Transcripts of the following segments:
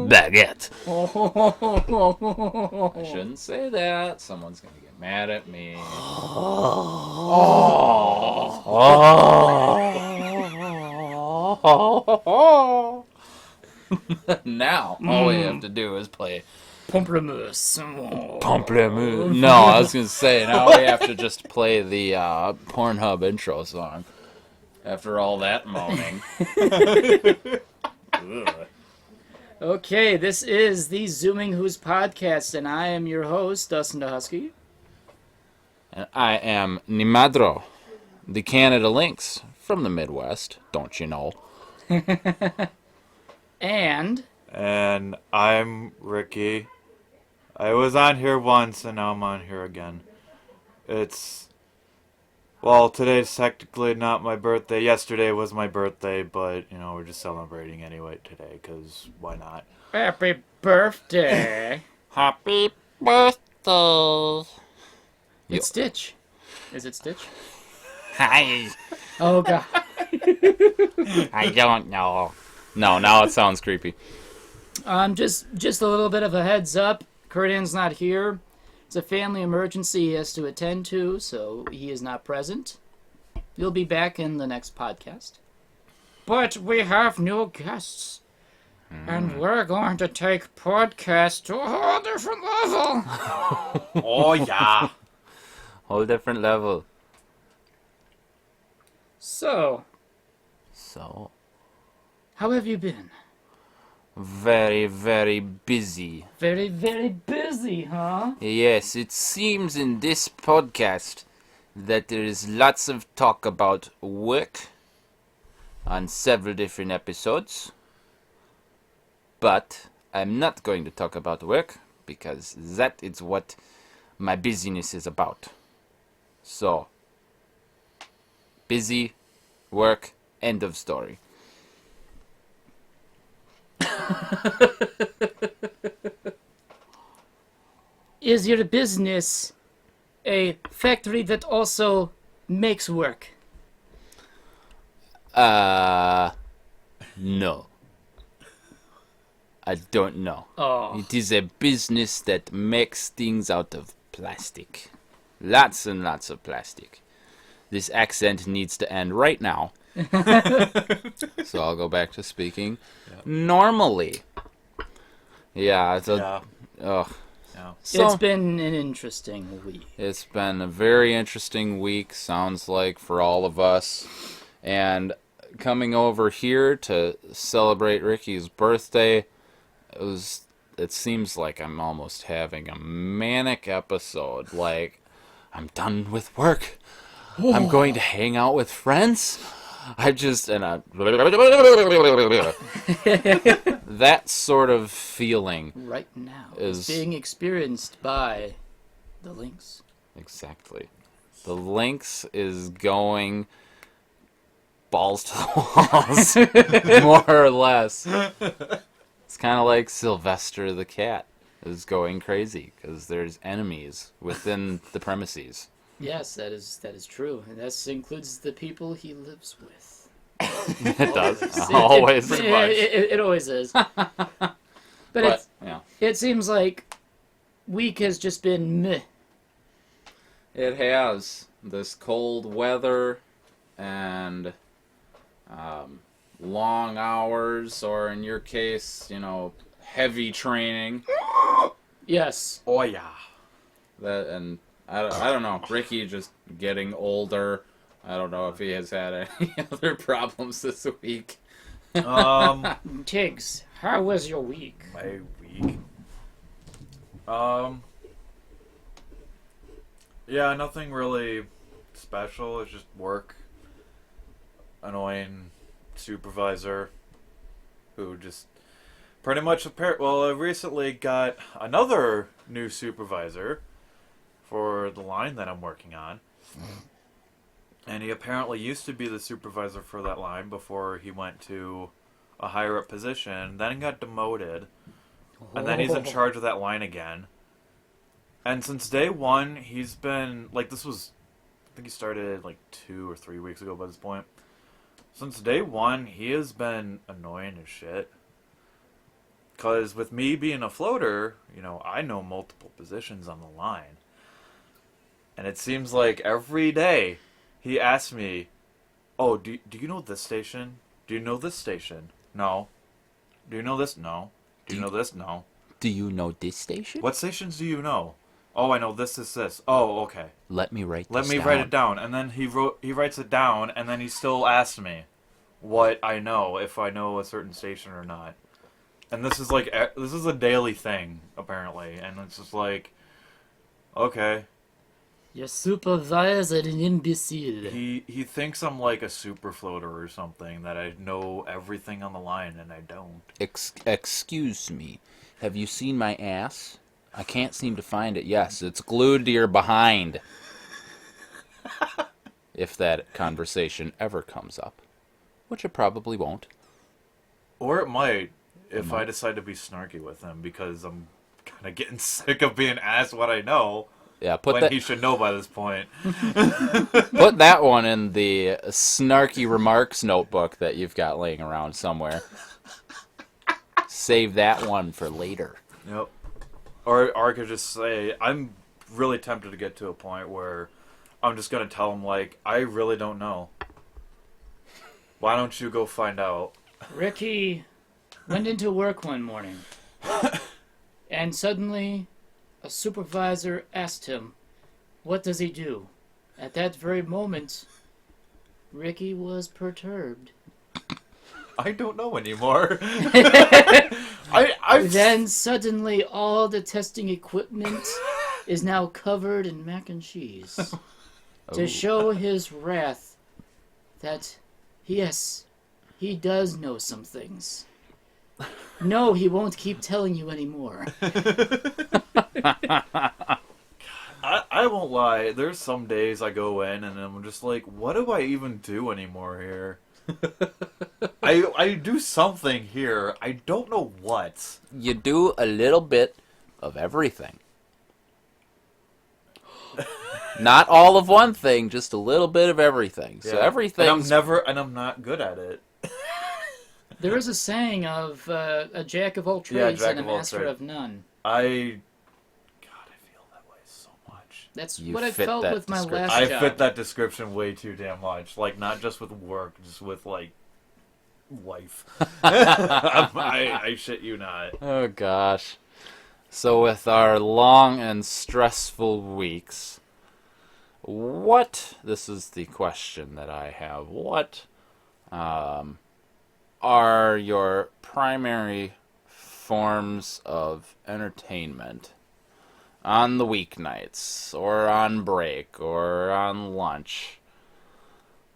Baguette. I shouldn't say that. Someone's going to get mad at me. Now, all we have to do is play Pamplemousse. Pamplemousse. No, I was going to say, now we have to just play the Pornhub intro song. After all that moaning. Okay, this is the Zooming Hoosk podcast, and I am your host, Dustin DaHusky. And I am Nimadro the Canadian Lynx from the Midwest, don't you know? And I'm Ricky. I was on here once, and now I'm on here again. Today's technically not my birthday. Yesterday was my birthday, but, we're just celebrating anyway today, because why not? happy birthday. Happy birthday. It's Stitch. Is it Stitch? Hi. Oh, God. I don't know. No, now it sounds creepy. Just a little bit of a heads up. Curtin's not here. It's a family emergency he has to attend to, so he is not present. He'll be back in the next podcast. But we have new guests. And we're going to take podcast to a whole different level. Oh, yeah. Whole different level. So, how have you been? Very, very busy. Very, very busy, huh? Yes, it seems in this podcast that there is lots of talk about work on several different episodes. But I'm not going to talk about work because that is what my busyness is about. So, busy, work, end of story. Is your business a factory that also makes work? No. I don't know. Oh. It is a business that makes things out of plastic. Lots and lots of plastic. This accent needs to end right now. So I'll go back to speaking normally. Yeah. Yeah. Ugh. Yeah. So, It's been an interesting week. it's been a very interesting week, sounds like, for all of us. And coming over here to celebrate Ricky's birthday, it seems like I'm almost having a manic episode. Like, I'm done with work. I'm going to hang out with friends. That sort of feeling. Right now Is- is being experienced by the Lynx. Exactly. The Lynx is going balls to the walls, more or less. It's kind of like Sylvester the cat is going crazy because there's enemies within the premises. Yes, that is true. And that includes the people he lives with. It does. It- Always. It always is. But yeah. it seems like week has just been meh. It has this cold weather and long hours, or in your case, heavy training. Yes. Oh, yeah. And I don't know. Ricky just getting older. I don't know if he has had any other problems this week. Tigs, how was your week? My week. Yeah, nothing really special. It's just work. Annoying supervisor who just pretty much I recently got another new supervisor for the line that I'm working on. And he apparently used to be the supervisor for that line before he went to a higher up position, then got demoted, and then he's in charge of that line again. And since day one, he's been, I think he started 2 or 3 weeks ago by this point. Since day one, he has been annoying as shit. Because with me being a floater, I know multiple positions on the line. And it seems like every day he asks me, oh, do you know this station? Do you know this station? No. Do you know this? No. Do you know this? No. Do you know this station? What stations do you know? Oh, I know this. Oh, okay. Let me write Let this me down. write it down. And then he writes it down, and then he still asks me what I know, if I know a certain station or not. And this is a daily thing, apparently. And it's just like, okay. Your supervisor, an imbecile. He thinks I'm like a super floater or something, that I know everything on the line, and I don't. Excuse me. Have you seen my ass? I can't seem to find it. Yes, it's glued to your behind. If that conversation ever comes up. Which it probably won't. Or it might, if I decide to be snarky with him, because I'm kind of getting sick of being asked what I know. Yeah, He should know by this point. Put that one in the snarky remarks notebook that you've got laying around somewhere. Save that one for later. Yep. Or I could just say, I'm really tempted to get to a point where I'm just going to tell him, like, I really don't know. Why don't you go find out? Ricky went into work one morning, and suddenly a supervisor asked him, what does he do? At that very moment, Ricky was perturbed. I don't know anymore. Then suddenly all the testing equipment is now covered in mac and cheese to show his wrath that, yes, he does know some things. No, he won't keep telling you anymore. I won't lie. There's some days I go in and I'm just like, what do I even do anymore here? I do something here. I don't know what. You do a little bit of everything. Not all of one thing, just a little bit of everything. So everything. And I'm not good at it. There is a saying of a jack of all trades and a master of none. God, I feel that way so much. That's You what I fit felt that with my description. last I job. fit that description way too damn much. Like, not just with work, just with, like, life. I shit you not. Oh, gosh. So with our long and stressful weeks, this is the question that I have, what are your primary forms of entertainment on the weeknights, or on break, or on lunch?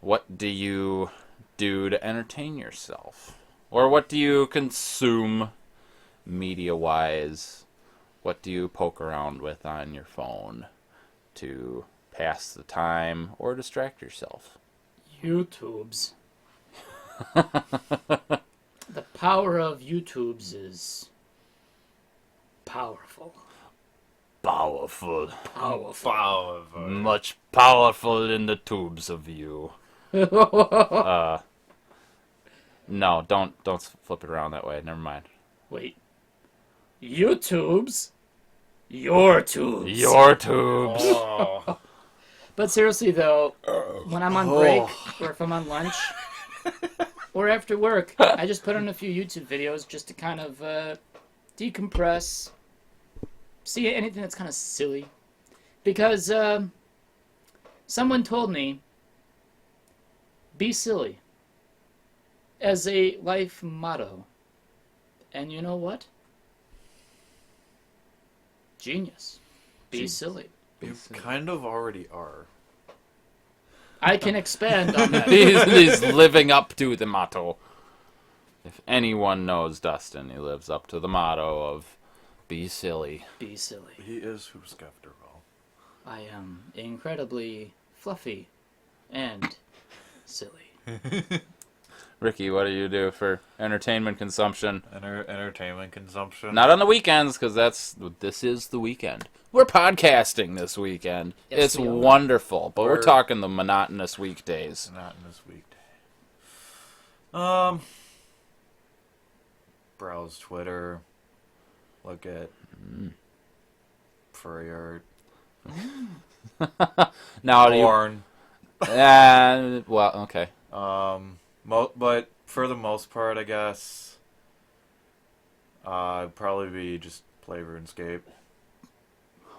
What do you do to entertain yourself? Or what do you consume media-wise? What do you poke around with on your phone to pass the time or distract yourself? YouTubes. The power of YouTubes is powerful. Powerful. Powerful. Much powerful in the tubes of you. No, don't flip it around that way. Never mind. Wait. YouTubes? Your tubes. Your tubes. Oh. But seriously though, when I'm on break, or if I'm on lunch, or after work, I just put on a few YouTube videos just to kind of decompress, see anything that's kind of silly. Because someone told me, be silly, as a life motto. And you know what? Genius. Be silly. You kind of already are. I can expand on that. He's living up to the motto. If anyone knows Dustin, he lives up to the motto of be silly. Be silly. He is Hoosk after all. I am incredibly fluffy and silly. Ricky, what do you do for entertainment consumption? Entertainment consumption. Not on the weekends, because this is the weekend. We're podcasting this weekend. Yes, It's we are. wonderful, but we're We're- talking the monotonous weekdays. Not in this weekday. Browse Twitter, look at furry art. Now, Porn. Well, okay. But for the most part, I guess, I'd probably be just play RuneScape.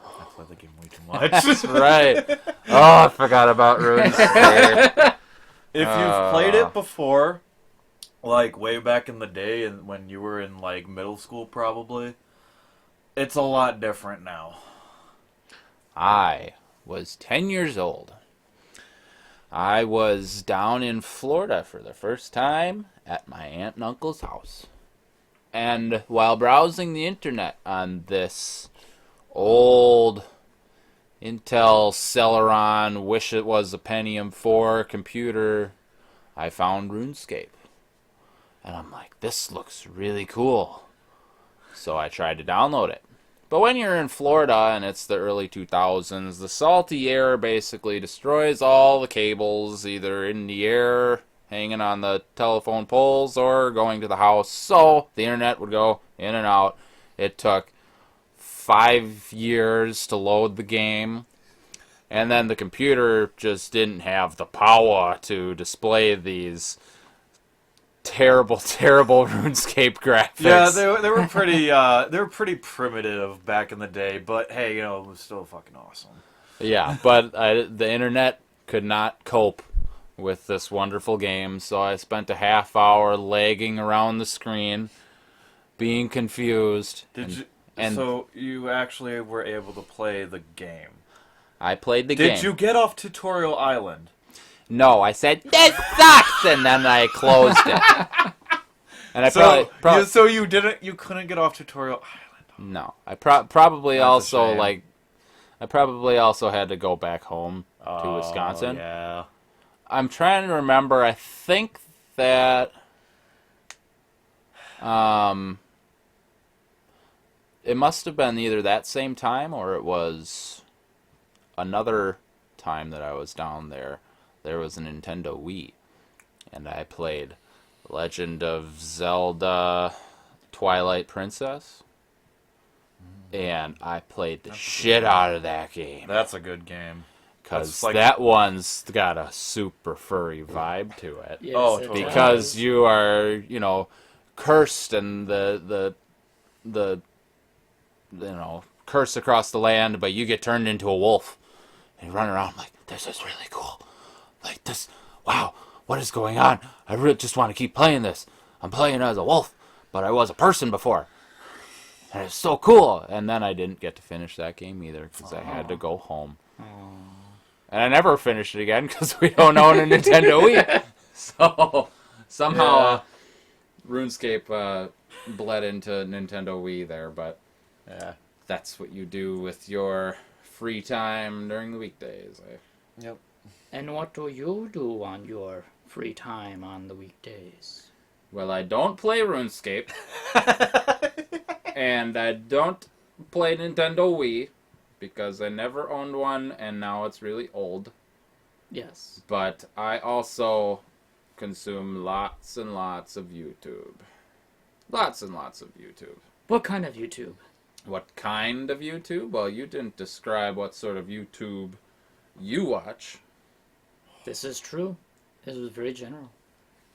I play the game way too much. That's right. Oh, I forgot about RuneScape. If you've played it before, like way back in the day, and when you were in like middle school, probably, it's a lot different now. I was 10 years old. I was down in Florida for the first time at my aunt and uncle's house. And while browsing the internet on this old Intel Celeron, wish it was a Pentium 4 computer, I found RuneScape. And I'm like, this looks really cool. So I tried to download it. But when you're in Florida and it's the early 2000s, the salty air basically destroys all the cables, either in the air, hanging on the telephone poles, or going to the house. So the internet would go in and out. It took 5 years to load the game. And then the computer just didn't have the power to display these terrible RuneScape graphics. Yeah, they were pretty primitive back in the day, but hey, it was still fucking awesome. Yeah, but the internet could not cope with this wonderful game, so I spent a half hour lagging around the screen, being confused. So you actually were able to play the game? I played the game. Did you get off Tutorial Island? No, I said, this sucks, and then I closed it. And I so you couldn't get off Tutorial Island? No, I probably That's also I probably also had to go back home to Wisconsin. Yeah. I'm trying to remember. I think that it must have been either that same time or it was another time that I was down there. There was a Nintendo Wii, and I played Legend of Zelda, Twilight Princess, and I played the shit out of that game. That's a good game. Because that one's got a super furry vibe to it. Yes, totally. Because you are, cursed and the curse across the land, but you get turned into a wolf. And you run around like, this is really cool. Like this, wow, what is going on? I really just want to keep playing this. I'm playing as a wolf, but I was a person before. And it's so cool. And then I didn't get to finish that game either because I had to go home. And I never finished it again because we don't own a Nintendo Wii. So somehow RuneScape bled into Nintendo Wii there, but that's what you do with your free time during the weekdays. Yep. And what do you do on your free time on the weekdays? Well, I don't play RuneScape. And I don't play Nintendo Wii because I never owned one and now it's really old. Yes. But I also consume lots and lots of YouTube. Lots and lots of YouTube. What kind of YouTube? What kind of YouTube? Well, you didn't describe what sort of YouTube you watch. This is true. This was very general.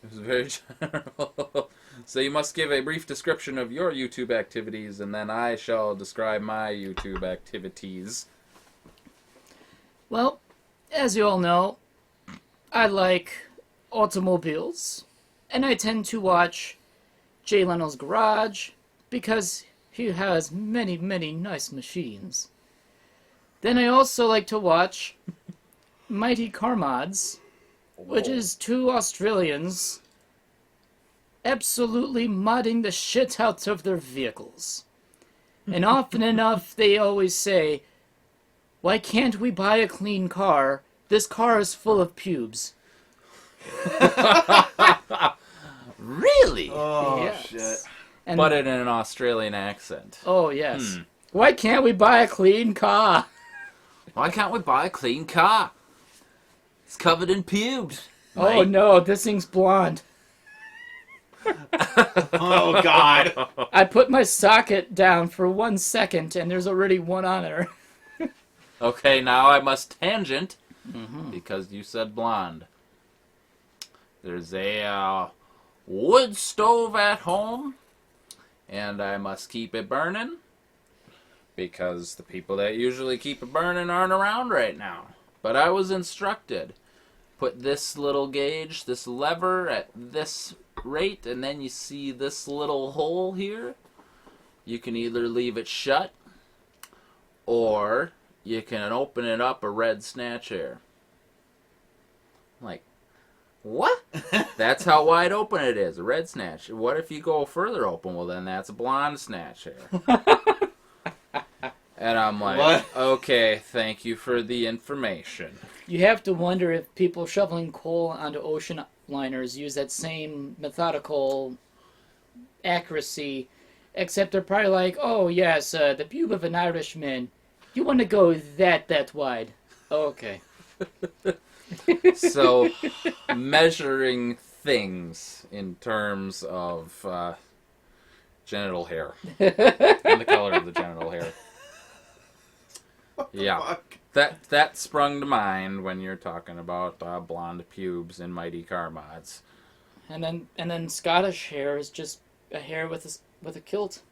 It was very general. So you must give a brief description of your YouTube activities, and then I shall describe my YouTube activities. Well, as you all know, I like automobiles, and I tend to watch Jay Leno's Garage because he has many, many nice machines. Then I also like to watch Mighty Car Mods, which is two Australians absolutely modding the shit out of their vehicles. And often enough, they always say, why can't we buy a clean car? This car is full of pubes. Really? Oh, Yes. shit. And, But in an Australian accent. oh, yes. Why can't we buy a clean car? Why can't we buy a clean car? It's covered in pubes. Oh, no, this thing's blonde. Oh, God. I put my socket down for 1 second, and there's already one on there. Okay, now I must tangent, because you said blonde. There's a wood stove at home, and I must keep it burning, because the people that usually keep it burning aren't around right now. But I was instructed, put this little gauge, this lever at this rate, and then you see this little hole here. You can either leave it shut, or you can open it up a red snatch hair. Like, what? That's how wide open it is, a red snatch. What if you go further open? Well, then that's a blonde snatch hair. And I'm like, What? Okay, thank you for the information. You have to wonder if people shoveling coal onto ocean liners use that same methodical accuracy, except they're probably like, oh, yes, the pube of an Irishman. You want to go that wide. Okay. So, measuring things in terms of genital hair. And the color of the genital hair. Yeah. Fuck. That sprung to mind when you're talking about blonde pubes in Mighty Car Mods. And then Scottish hair is just a hair with a kilt.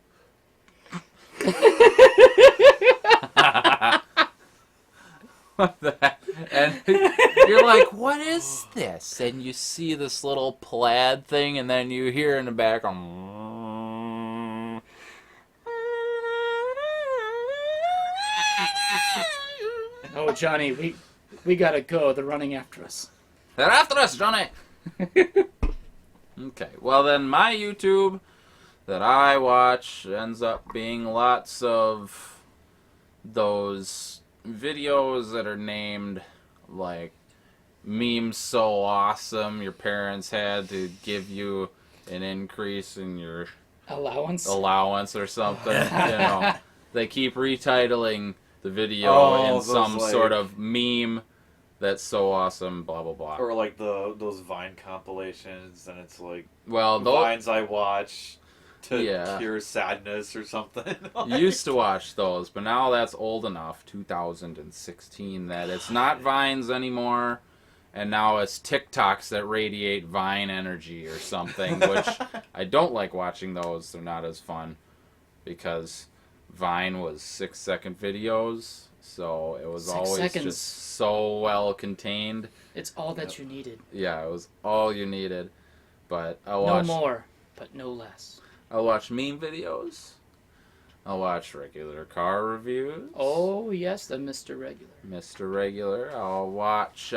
And you're like, what is this? And you see this little plaid thing, and then you hear in the background. Oh, Johnny, we gotta go. They're running after us. They're after us, Johnny! Okay, well then my YouTube that I watch ends up being lots of those videos that are named like memes so awesome your parents had to give you an increase in your Allowance or something. They keep retitling the video in some sort of meme that's so awesome, blah blah blah. Or like those Vine compilations, and it's like, well, Vines I watch to Yeah. cure sadness or something. Used to watch those, but now that's old enough, 2016, that it's not Vines anymore, and now it's TikToks that radiate Vine energy or something, which I don't like watching those. They're not as fun, because Vine was 6-second videos, so it was 6 always seconds. just so well contained. It's all that you needed. Yeah, it was all you needed. But I No watched more, but no less. I'll watch meme videos. I'll watch regular car reviews. Oh, yes, the Mr. Regular. Mr. Regular. I'll watch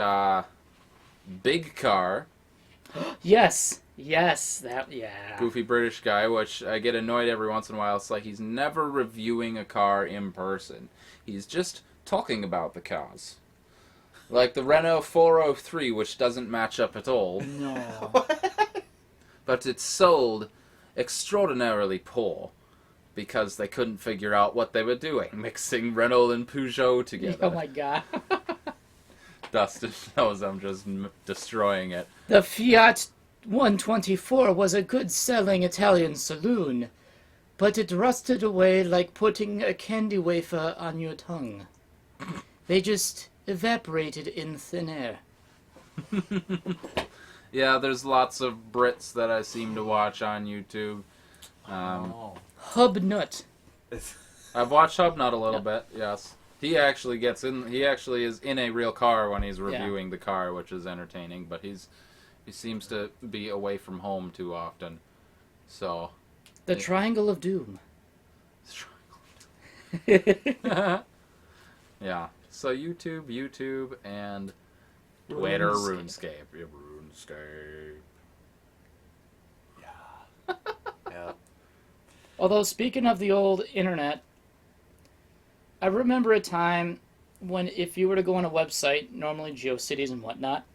Big Car. Yes, yeah. Goofy British guy, which I get annoyed every once in a while. It's like he's never reviewing a car in person. He's just talking about the cars. Like the Renault 403, which doesn't match up at all. No. But it's sold extraordinarily poor because they couldn't figure out what they were doing, mixing Renault and Peugeot together. Oh my god. Dustin knows I'm just destroying it. The Fiat 124 was a good-selling Italian saloon, but it rusted away like putting a candy wafer on your tongue. They just evaporated in thin air. Yeah, there's lots of Brits that I seem to watch on YouTube. Hubnut. I've watched Hubnut a little bit, yes. He actually is in a real car when he's reviewing the car, which is entertaining, but he seems to be away from home too often. So The Triangle of Doom. Yeah. So YouTube, and Twitter, RuneScape. Yeah, RuneScape. Yeah. Although, speaking of the old internet, I remember a time when if you were to go on a website, normally GeoCities and whatnot,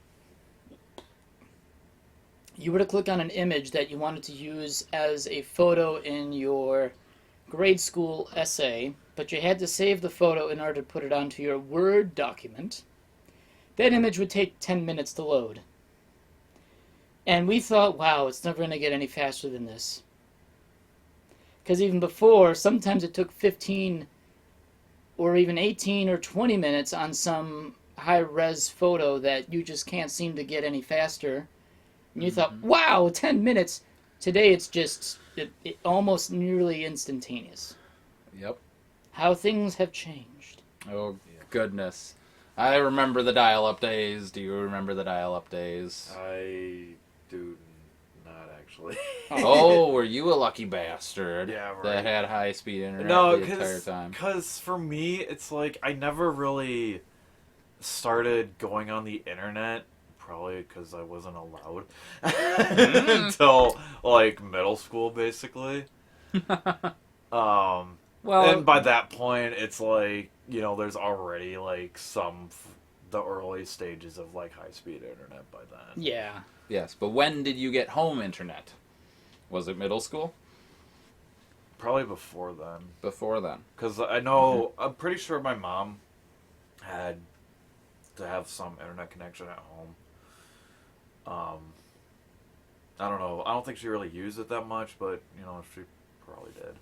you were to click on an image that you wanted to use as a photo in your grade school essay, but you had to save the photo in order to put it onto your Word document. That image would take 10 minutes to load. And we thought, wow, it's never going to get any faster than this. Because even before, sometimes it took 15 or even 18 or 20 minutes on some high-res photo that you just can't seem to get any faster. And you thought, wow, 10 minutes. Today it's just it almost nearly instantaneous. Yep. How things have changed. Oh, goodness. I remember the dial-up days. Do you remember the dial-up days? I do not actually. Oh, were you a lucky bastard Yeah, right. that had high-speed internet No, the entire time? because for me, it's like I never really started going on the internet, probably because I wasn't allowed until like middle school, basically. Well, And by that point, it's like, there's already like the early stages of like high-speed internet by then. Yeah. yes, but when did you get home internet? Was it middle school? Probably before then. Before then. Because I know, I'm pretty sure my mom had to have some internet connection at home. I don't know. I don't think she really used it that much, but, she probably did.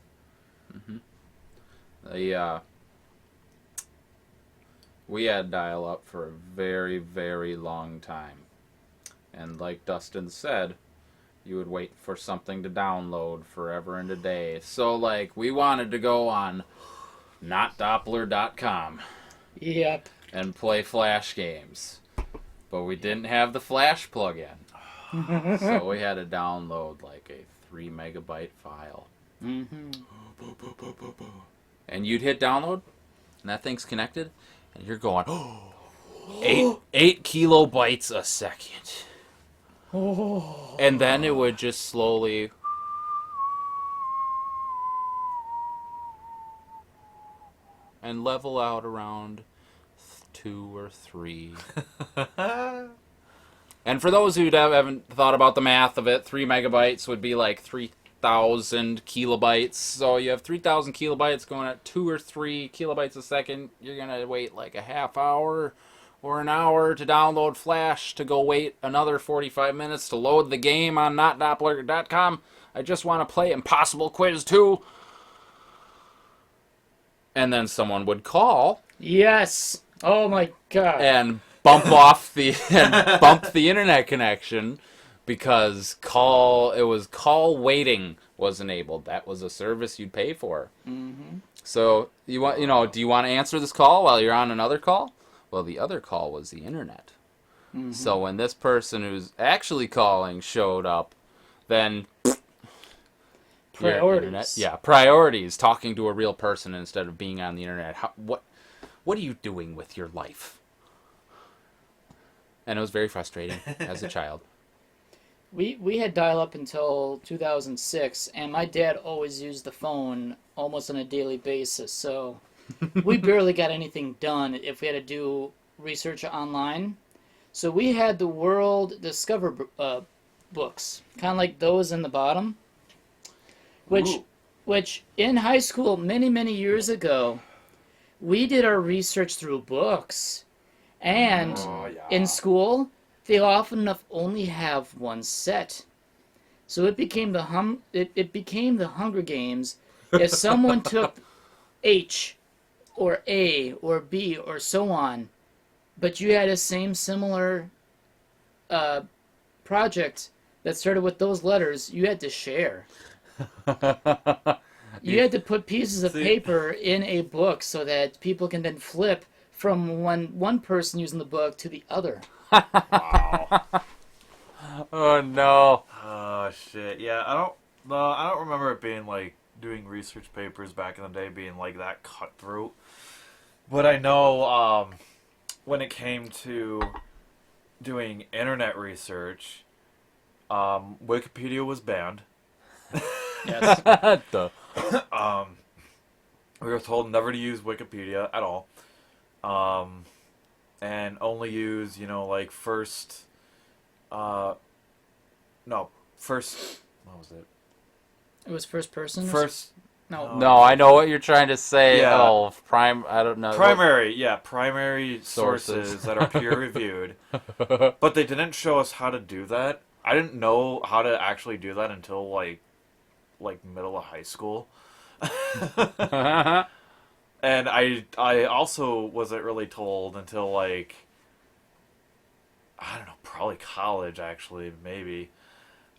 We had dial-up for a very, very long time. And like Dustin said, you would wait for something to download forever and a day. So, like, we wanted to go on notdoppler.com Yep. and play Flash games. But we didn't have the Flash plug-in. So we had to download, like, a 3 megabyte file. And you'd hit download, and that thing's connected, and you're going, eight kilobytes a second. And then it would just slowly and level out around 2 or 3. And for those who haven't thought about the math of it, 3 megabytes would be like 3,000 kilobytes. So you have 3,000 kilobytes going at 2 or 3 kilobytes a second. You're going to wait like a half hour or an hour to download Flash, to go wait another 45 minutes to load the game on notdoppler.com. I just want to play Impossible Quiz 2. And then someone would call. Yes. Oh my god. And bump the internet connection because call waiting was enabled. That was a service you'd pay for. So do you want to answer this call while you're on another call? Well, the other call was the internet. So when this person who's actually calling showed up, then Priorities. Priorities. Talking to a real person instead of being on the internet. What are you doing with your life? And it was very frustrating as a child. We had dial-up until 2006, and my dad always used the phone almost on a daily basis, so we barely got anything done if we had to do research online. So we had the World Discover books, kind of like those in the bottom, which in high school many, many years ago, we did our research through books. And in school, they often enough only have one set. So it became the Hunger Games if someone took H or A or B or so on, but you had a similar project that started with those letters, you had to share. You had to put pieces of paper in a book so that people can then flip from one person using the book to the other. Wow. Oh no. Oh shit. Yeah, I don't remember it being like doing research papers back in the day being like that cutthroat. But I know when it came to doing internet research, Wikipedia was banned. Yes. We were told never to use Wikipedia at all. And only use, like first, what was it? It was first person? No, I know what you're trying to say. Yeah. Oh, I don't know. Primary sources that are peer reviewed. But they didn't show us how to do that. I didn't know how to actually do that until like middle of high school. And I also wasn't really told until like, I don't know, probably college actually, maybe,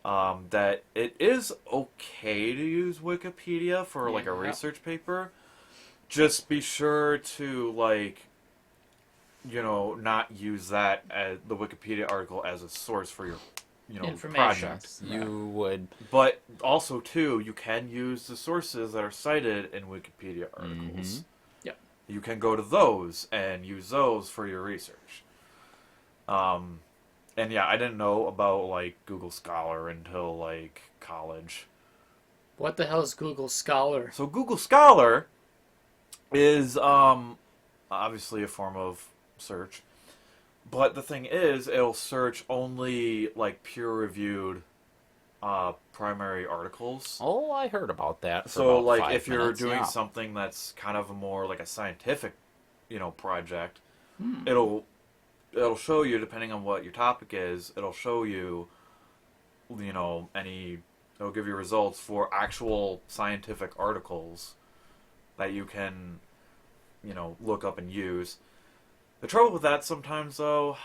that it is okay to use Wikipedia for like a research paper. Just be sure to like, not use that as the Wikipedia article as a source for your, information. project. You would. But also too, you can use the sources that are cited in Wikipedia articles. Yep. You can go to those and use those for your research. And yeah, I didn't know about like Google Scholar until like college. What the hell is Google Scholar? So Google Scholar is obviously a form of search, but the thing is, it'll search only like peer-reviewed primary articles. Oh, I heard about that. So like if you're doing something that's kind of a more like a scientific, project, it'll show you, depending on what your topic is, it'll show you, it'll give you results for actual scientific articles that you can, look up and use. The trouble with that sometimes, though,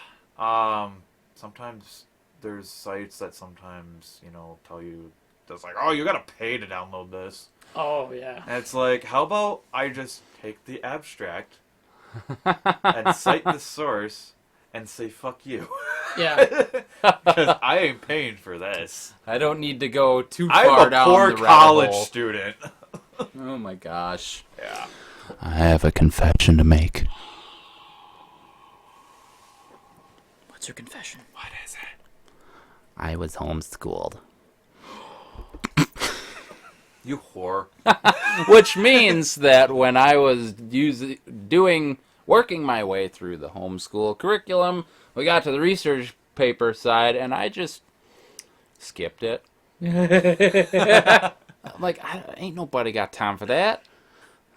sometimes there's sites that sometimes, tell you, that's like, oh, you gotta pay to download this. Oh, yeah. And it's like, how about I just take the abstract and cite the source and say, fuck you. Yeah. Because I ain't paying for this. I don't need to go too I'm far a down poor the rabbit college hole. student. Oh my gosh. Yeah. I have a confession to make. What's your confession? What is it? I was homeschooled. You whore. Which means that when I was working my way through the homeschool curriculum, we got to the research paper side, and I just skipped it. Like, ain't nobody got time for that.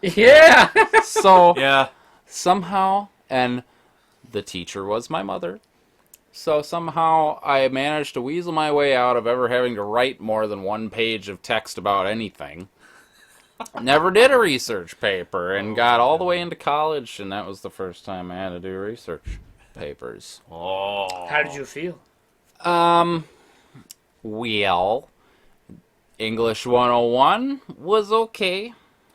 Yeah. So Yeah. somehow, and the teacher was my mother, so somehow I managed to weasel my way out of ever having to write more than one page of text about anything. Never did a research paper, and got all the way into college, and that was the first time I had to do research papers. Oh. How did you feel? Well, English 101 was okay.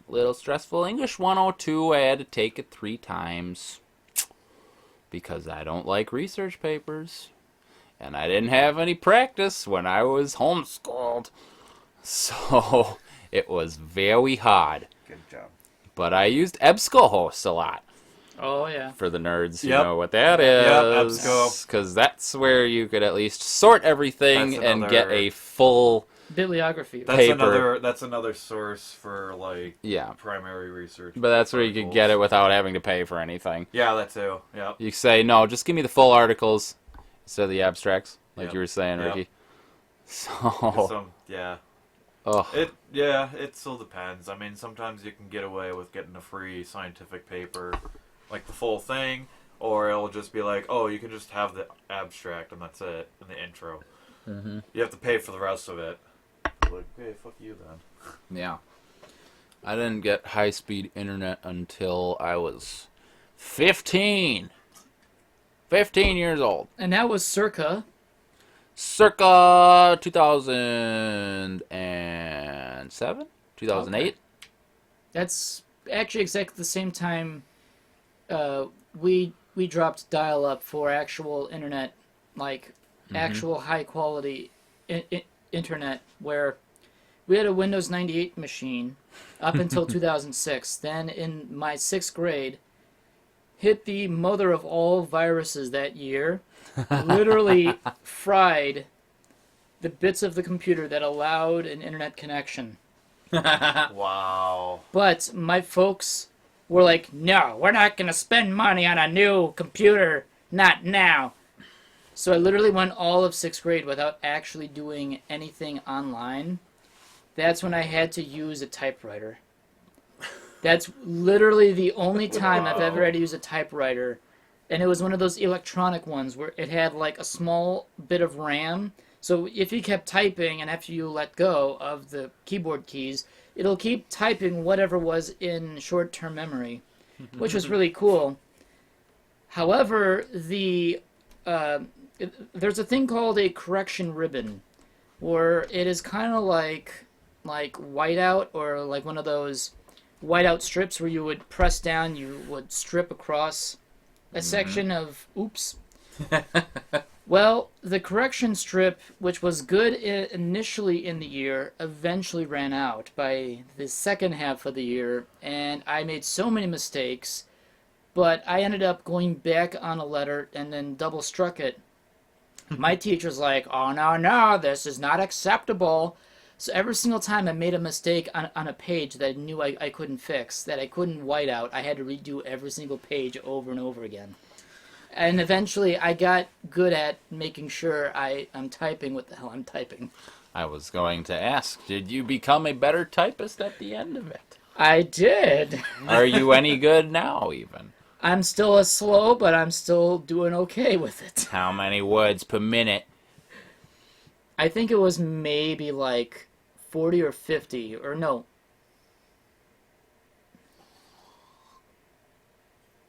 Little stressful. English 102, I had to take it 3 times. Because I don't like research papers. And I didn't have any practice when I was homeschooled. So, it was very hard. Good job. But I used EBSCOhosts a lot. Oh, yeah. For the nerds who Yep. know what that is. Yep, EBSCO. Because that's where you could at least sort everything That's and get another- a full... Bibliography. Paper. That's another source for like Yeah. primary research. But that's where you could get it without having to pay for anything. Yeah, that too. Yeah. You say, no, just give me the full articles instead of the abstracts, like Yep. you were saying, Yep. Ricky. So, Yeah. oh, It still depends. I mean, sometimes you can get away with getting a free scientific paper, like the full thing, or it'll just be like, oh, you can just have the abstract and that's it in the intro. Mm-hmm. You have to pay for the rest of it. Like, hey, fuck you then. yeah. I didn't get high-speed internet until I was 15. 15 years old. And that was circa... Circa 2007? 2008? Okay. That's actually exactly the same time we dropped dial-up for actual internet, like actual high-quality internet, where we had a Windows 98 machine up until 2006. Then in my 6th grade, hit the mother of all viruses that year, literally fried the bits of the computer that allowed an internet connection. Wow. But my folks were like, no, we're not going to spend money on a new computer. Not now. So I literally went all of 6th grade without actually doing anything online. That's when I had to use a typewriter. That's literally the only time I've ever had to use a typewriter. And it was one of those electronic ones where it had like a small bit of RAM. So if you kept typing and after you let go of the keyboard keys, it'll keep typing whatever was in short-term memory, which was really cool. However, there's a thing called a correction ribbon, where it is kind of like whiteout, or like one of those whiteout strips where you would press down, you would strip across a section of oops. Well, the correction strip, which was good initially in the year, eventually ran out by the second half of the year, and I made so many mistakes, but I ended up going back on a letter and then double struck it. My teacher's like, oh, no, this is not acceptable. So every single time I made a mistake on a page that I knew I couldn't fix, that I couldn't white out, I had to redo every single page over and over again. And eventually I got good at making sure I'm typing what the hell I'm typing. I was going to ask, did you become a better typist at the end of it? I did. Are you any good now, even? I'm still slow, but I'm still doing okay with it. How many words per minute? I think it was maybe like 40 or 50, or no.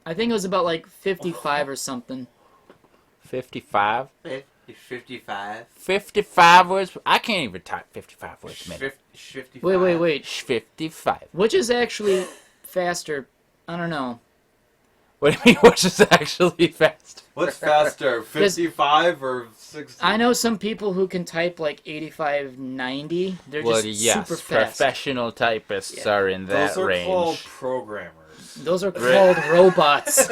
I think it was about like 55 or something. 55? 55. 55 words? I can't even type 55 words a minute. 55. Wait. 55. Which is actually faster? I don't know. What do you mean, which is actually fast? What's faster, 55 or 60? I know some people who can type like 85, 90. They're Well, just yes, super fast. professional typists are in that Those are range. called programmers. Those are called robots.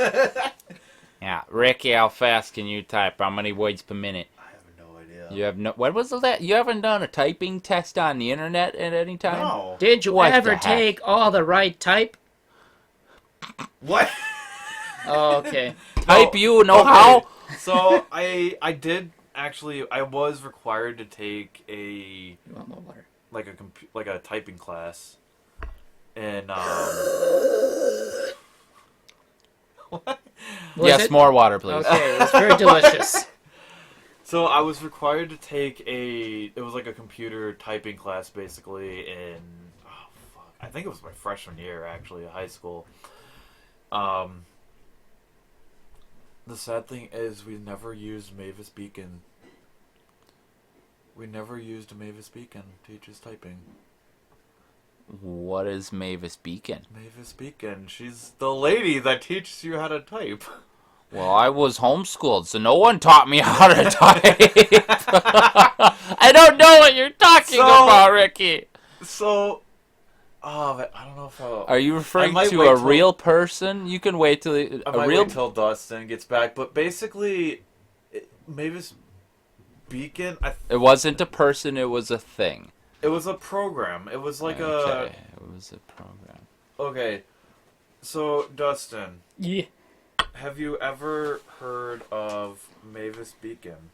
Yeah, Ricky, how fast can you type? How many words per minute? I have no idea. You have no. What was that? You haven't done a typing test on the internet at any time? No. Did you What ever the heck? take all the right type? What? Oh, okay. Type you know Okay. how? So I did actually. I was required to take a You want more water? like a typing class, and what? Was Yes, it? more water, please. Okay, it's very delicious. So I was required to take it was like a computer typing class basically in, oh fuck, I think it was my freshman year actually of high school. The sad thing is we never used Mavis Beacon. We never used Mavis Beacon to teach us typing. What is Mavis Beacon? Mavis Beacon, she's the lady that teaches you how to type. Well, I was homeschooled, so no one taught me how to type. I don't know what you're talking about, Ricky. So, I don't know if Are you referring might to wait a till- real person? You can wait till I a might real. wait till Dustin gets back, but basically, Mavis Beacon, It wasn't a person; it was a thing. it was a program. It was like Okay, it was a program. okay. So Dustin, Yeah. have you ever heard of Mavis Beacon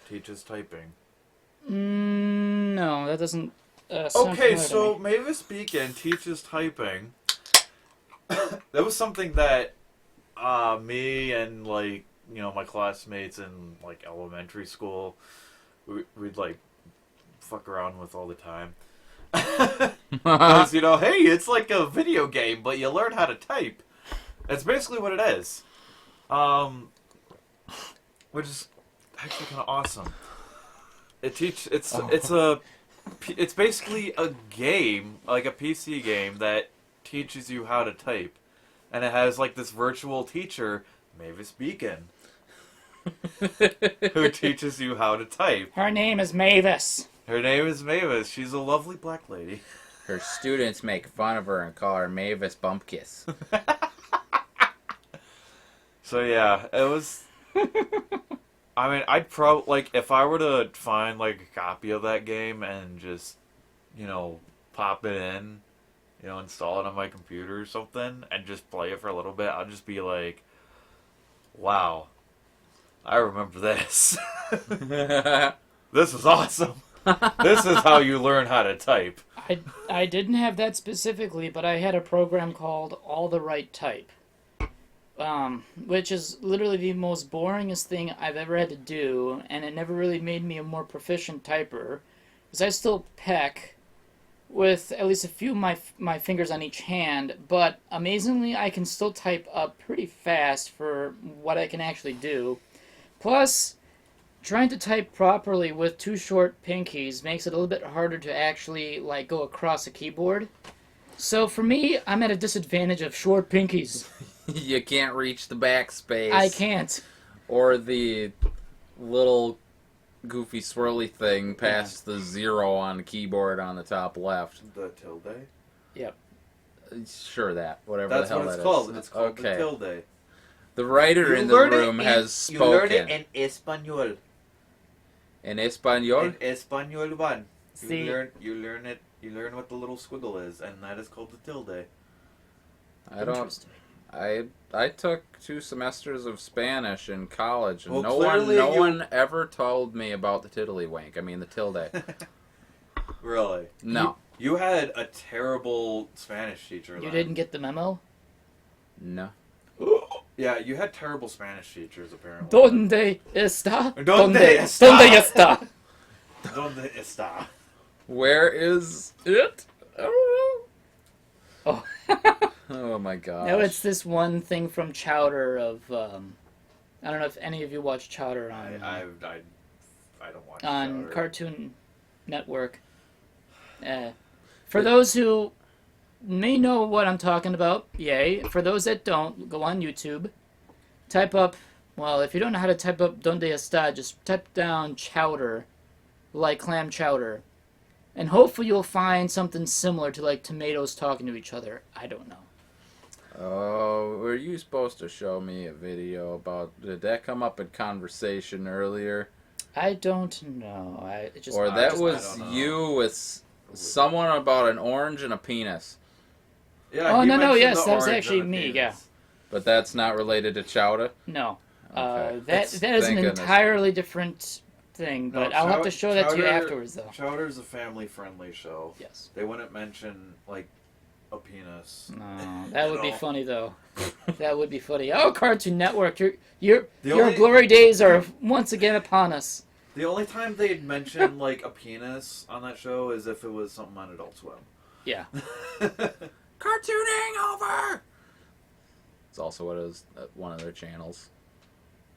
teaches typing? No, that doesn't. Sound Okay, familiar to so me. Mavis Beacon teaches typing. That was something that me and my classmates in like elementary school, we'd like fuck around with all the time. Because hey, it's like a video game, but you learn how to type. That's basically what it is. Which is actually kind of awesome. It's basically a game, like a PC game that teaches you how to type, and it has like this virtual teacher, Mavis Beacon, who teaches you how to type. Her name is Mavis. Her name is Mavis. She's a lovely black lady. Her students make fun of her and call her Mavis Bumpkiss. So yeah, it was. I mean, I'd probably if I were to find like a copy of that game and just, pop it in, install it on my computer or something, and just play it for a little bit. I'll just be like, wow, I remember this. This is awesome. This is how you learn how to type. I didn't have that specifically, but I had a program called All the Right Type. which is literally the most boringest thing I've ever had to do, and it never really made me a more proficient typer, because I still peck with at least a few of my fingers on each hand, but amazingly I can still type up pretty fast for what I can actually do. Plus, trying to type properly with two short pinkies makes it a little bit harder to actually like go across a keyboard. So for me, I'm at a disadvantage of short pinkies. You can't reach the backspace. I can't. Or the little goofy swirly thing past the 0 on the keyboard on the top left. The tilde? Yep. Sure, that. Whatever That's the hell what that it's is. called. It's called Okay. the tilde. The writer in the room has spoken. You learn it in Espanol. In Espanol? In Espanol 1. See- You learn what the little squiggle is, and that is called the tilde. I don't. Interesting. I took 2 semesters of Spanish in college, and Well, no clearly one ever told me about the tiddlywink. I mean the tilde. Really? No. You had a terrible Spanish teacher. You then. didn't get the memo? No. Yeah, you had terrible Spanish teachers apparently. ¿Dónde está? ¿Dónde está? ¿Dónde está? ¿Dónde está? Where is it? Oh. Oh my gosh. No, it's this one thing from Chowder of, I don't know if any of you watch Chowder on, I don't watch on Chowder. Cartoon Network. For those who may know what I'm talking about, yay. For those that don't, go on YouTube. Type up, well, if you don't know how to type up Donde Está, just type down Chowder, like clam chowder. And hopefully you'll find something similar to like tomatoes talking to each other. I don't know. Oh, were you supposed to show me a video about... Did that come up in conversation earlier? I don't know. Or that I was don't know. you with someone about an orange and a penis. Yeah, Oh, he no, mentioned yes, the that was orange actually and the me, penis. yeah. But that's not related to chowder? No. Okay. That is an Thank goodness. entirely different thing, but No, I'll have to show that to you Chowder- afterwards, though. Chowder's a family-friendly show. Yes. They wouldn't mention, like, a penis. No, that would be No. funny, though. That would be funny. Oh, Cartoon Network, your only- glory days are once again upon us. The only time they'd mention, like, a penis on that show is if it was something on Adult Swim. Yeah. Cartoon Hangover! It's also what is one of their channels.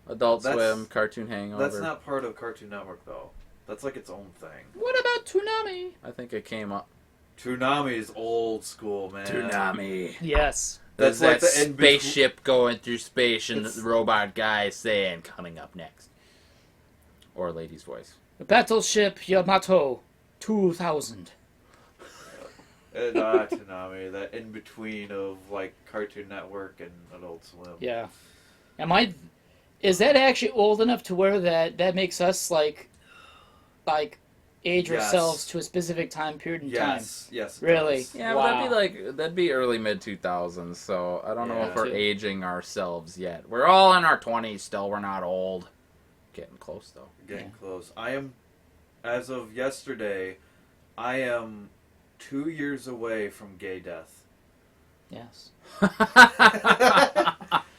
Adult That's- Swim, Cartoon Hangover. That's not part of Cartoon Network, though. That's, like, its own thing. What about Toonami? I think it came up. Toonami's old school, man. Toonami. Yes. That's That's like that the in-between- spaceship going through space and It's- the robot guy saying, coming up next. Or a lady's voice. Battleship Yamato 2000. Toonami, that in-between of, like, Cartoon Network and Adult Swim. Yeah. Is that actually old enough to where that makes us, like age Yes. ourselves to a specific time period in time? Yes. it Really? does. Yeah, Wow. but that'd be early mid-2000s, so I don't know if Yeah. we're aging ourselves yet. We're all in our 20s still, we're not old. Getting close, though. Getting close. I am, as of yesterday, I am 2 years away from gay death. Yes.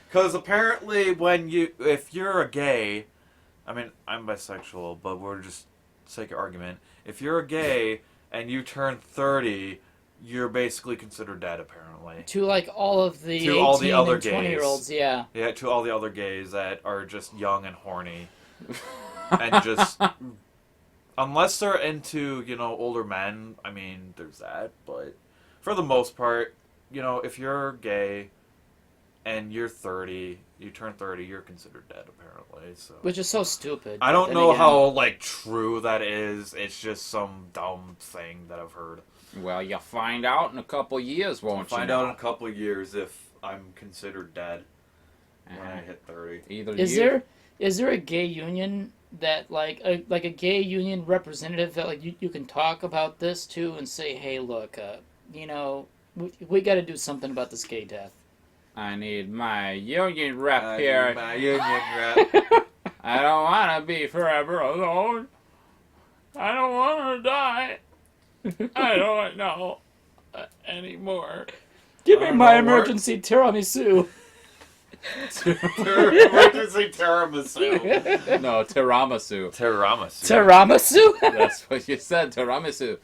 Because apparently, if you're a gay, I mean, I'm bisexual, but we're just sake of argument. If you're a gay and you turn 30, you're basically considered dead. Apparently, To like all of the To 18 all the other and 20-year-olds, yeah. yeah. To all the other gays that are just young and horny, and just unless they're into older men. I mean, there's that, but for the most part, if you're gay and you're 30, you turn 30, you're considered dead, apparently. So Which is so stupid. I don't Then know again, how true that is. It's just some dumb thing that I've heard. Well, you'll find out in a couple years, I'll won't you? find out in a couple of years if I'm considered dead when I Uh-huh. hit 30. Either Is there a gay union that like a gay union representative that like you can talk about this to and say, hey, look, we got to do something about this gay death. I need my union rep here. My union rep. I don't want to be forever alone. I don't want to die. I don't know anymore. Give me don't my know, Mark. emergency tiramisu. Where did you say tiramisu? No, tiramisu. Tiramisu. Tiramisu? That's what you said, tiramisu.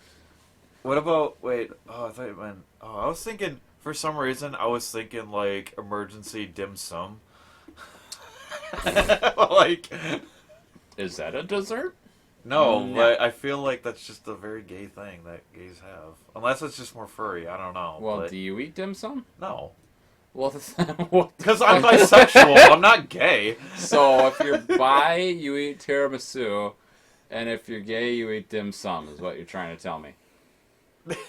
What about, wait, I thought you meant, I was thinking, for some reason, I was thinking, like, emergency dim sum. Like, Is that a dessert? no, No. but I feel like that's just a very gay thing that gays have. Unless it's just more furry, I don't know. Well, but do you eat dim sum? no. Well, what? Because I'm bisexual, I'm not gay. So if you're bi, you eat tiramisu, and if you're gay, you eat dim sum, is what you're trying to tell me.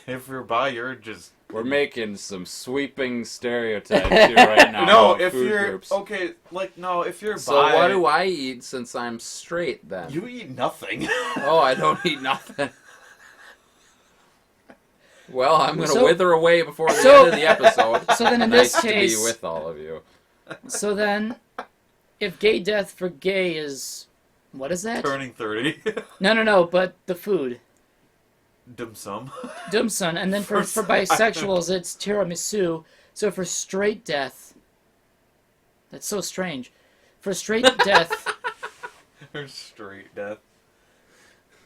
If you're bi, you're just... We're making some sweeping stereotypes here right now. No, about if food you're... groups. Okay, like, no, if you're So bi... what do I eat since I'm straight then? You eat nothing. Oh, I don't eat nothing. Well, I'm going to So- wither away before the so- end of the episode. So then in Nice this to case, be with all of you. so then, if gay death for gay is, what is that? Turning 30. No, but the food. Dim sum. Dim sum, and then for bisexuals it's tiramisu. So for straight death, that's so strange. For straight death, Or straight death.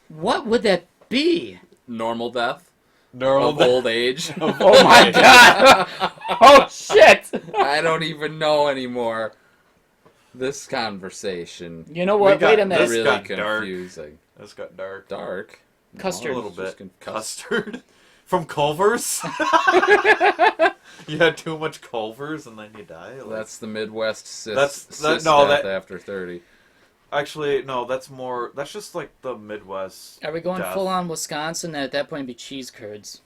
what would that be? Normal death Neural of old age. Oh my god! Oh shit! I don't even know anymore. This conversation You know what? We got Wait a this minute. really got dark. confusing. This got dark. Dark. Custard. A little it's just bit. con- Custard? From Culver's? You had too much Culver's and then you die? Like- That's the Midwest cis, That's- no, that- after 30. Actually, no, that's more... That's just like the Midwest. Are we going death. full on Wisconsin? At that point, it'd be cheese curds.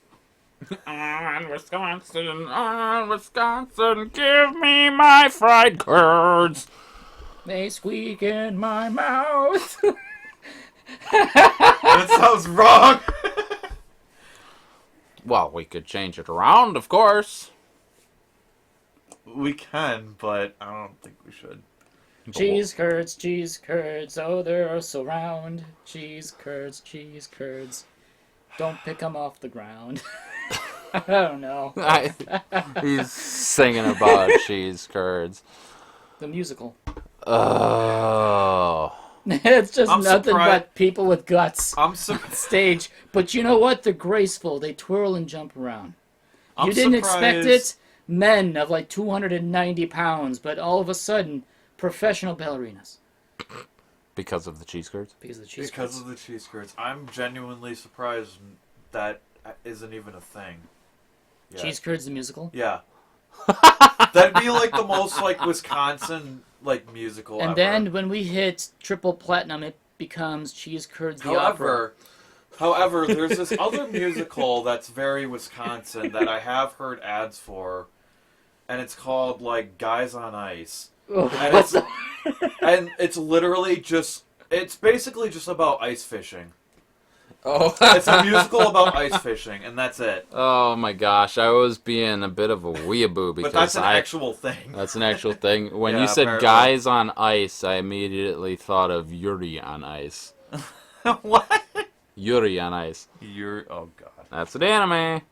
On Wisconsin, give me my fried curds. They squeak in my mouth. That sounds wrong! Well, we could change it around, of course. We can, but I don't think we should. Cheese curds, oh, they're so round. Cheese curds. Don't pick 'em off the ground. I don't know. He's singing about cheese curds. The musical. Oh. It's just I'm nothing surprised- but people with guts I'm stage. But you know what? They're graceful. They twirl and jump around. I'm You didn't expect surprised- it? Men of like 290 pounds, but all of a sudden, professional ballerinas. Because of the cheese curds? Because of the cheese Because curds. of the cheese curds. I'm genuinely surprised that isn't even a thing. Yeah. Cheese curds, the musical. Yeah. That'd be like the most like Wisconsin like musical And ever. then when we hit triple platinum, it becomes Cheese Curds the Opera. However, there's this other musical that's very Wisconsin that I have heard ads for, and it's called like Guys on Ice. Oh, And what's it's, and it's literally just, it's basically just about ice fishing. Oh. It's a musical about ice fishing, and that's it. Oh my gosh, I was being a bit of a weeaboo because But that's an actual thing. That's an actual thing. When Yeah, you said apparently. guys on ice, I immediately thought of Yuri on ice. What? Yuri on ice. Oh god. That's an anime.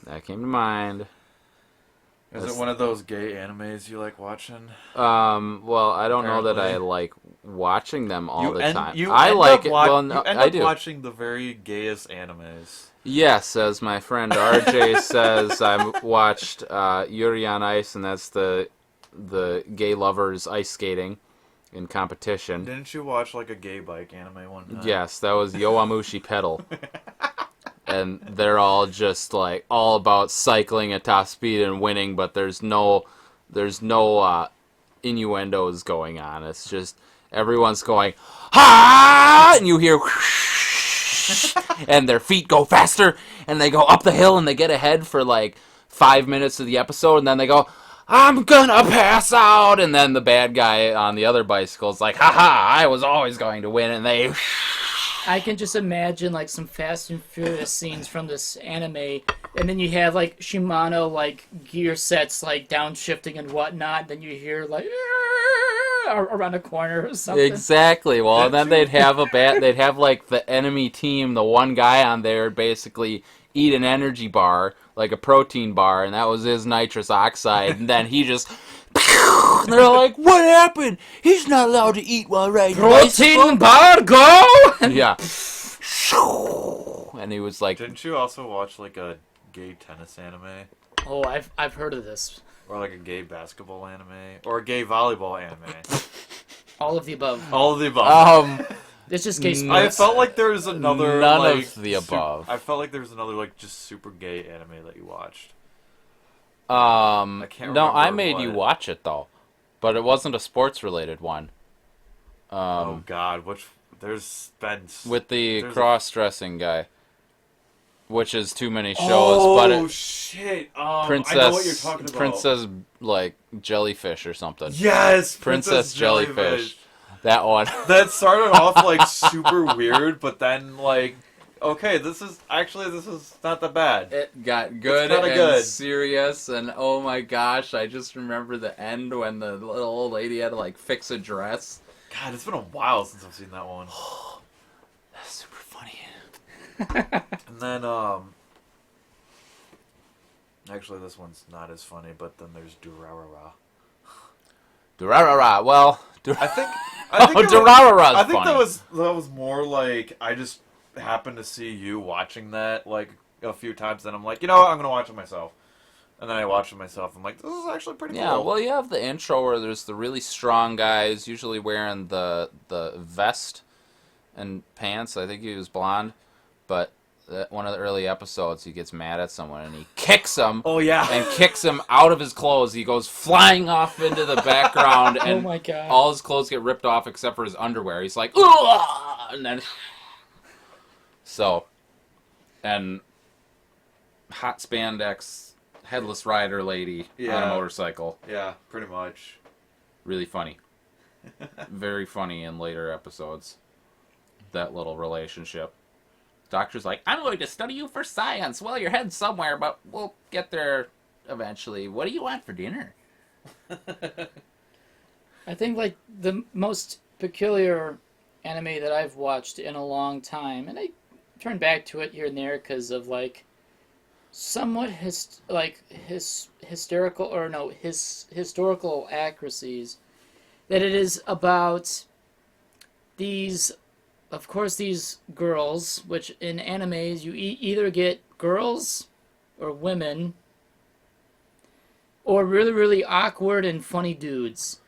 That came to mind. Is That's- it one of those gay animes you like watching? Well, I don't know that I Apparently. like watching them all the time. You I end like up it. wa- Well, no, you end I up do. watching the very gayest animes. Yes, as my friend RJ says, I watched Yuri on Ice, and that's the gay lovers ice skating in competition. Didn't you watch like a gay bike anime one time? Yes, that was Yowamushi Pedal. And they're all just like all about cycling at top speed and winning, but there's no innuendos going on. It's just everyone's going ha, and you hear and their feet go faster and they go up the hill and they get ahead for like 5 minutes of the episode, and then they go, I'm gonna pass out, and then the bad guy on the other bicycle is like, haha, I was always going to win, and they I can just imagine like some Fast and Furious scenes from this anime, and then you have like Shimano like gear sets like downshifting and whatnot. Then you hear like around a corner or something. Exactly. Well, and then they'd have they'd have like the enemy team, the one guy on there would basically eat an energy bar, like a protein bar, and that was his nitrous oxide, and then he just And they're like, what happened? He's not allowed to eat while riding Protein bar, go! Yeah. And he was like, Didn't you also watch like a gay tennis anime? Oh, I've heard of this. Or like a gay basketball anime? Or a gay volleyball anime? All of the above. All of the above. It's just gay sports. I felt like there was another None like, of the above. I felt like there was another like just super gay anime that you watched. can't no, I remember made you what. watch it though, but it wasn't a sports related one. Oh God, there's been With the there's a- cross-dressing guy, which is too many shows. But it, shit! Princess, I know what you're talking about. Princess like jellyfish or something. Yes, Princess jellyfish. That one. That started off like super weird, but then like, okay, this is not that bad. It got good kinda and good. serious, and oh my gosh, I just remember the end when the little old lady had to like fix a dress. God, it's been a while since I've seen that one. That's super funny. And then actually this one's not as funny, but then there's Durarara. Durarara. Well, I think Durarara's I think funny. that was more like I just happened to see you watching that like a few times, and I'm like, you know what, I'm gonna watch it myself. And then I watched it myself. I'm like, this is actually pretty Yeah, cool. well, you have the intro where there's the really strong guys, usually wearing the vest and pants. I think he was blonde, but one of the early episodes, he gets mad at someone and he kicks him. Oh yeah. And kicks him out of his clothes. He goes flying off into the background, and Oh my God. all his clothes get ripped off except for his underwear. He's like, "Ugh!" And then so, and hot spandex headless rider lady on a Yeah. motorcycle. Yeah, pretty much. Really funny. Very funny in later episodes. That little relationship. Doctor's like, I'm going to study you for science. Well, your head's somewhere, but we'll get there eventually. What do you want for dinner? I think like the most peculiar anime that I've watched in a long time, and I turn back to it here and there because of like somewhat historical accuracies, that it is about these, of course, these girls, which in animes you either get girls or women or really, really awkward and funny dudes.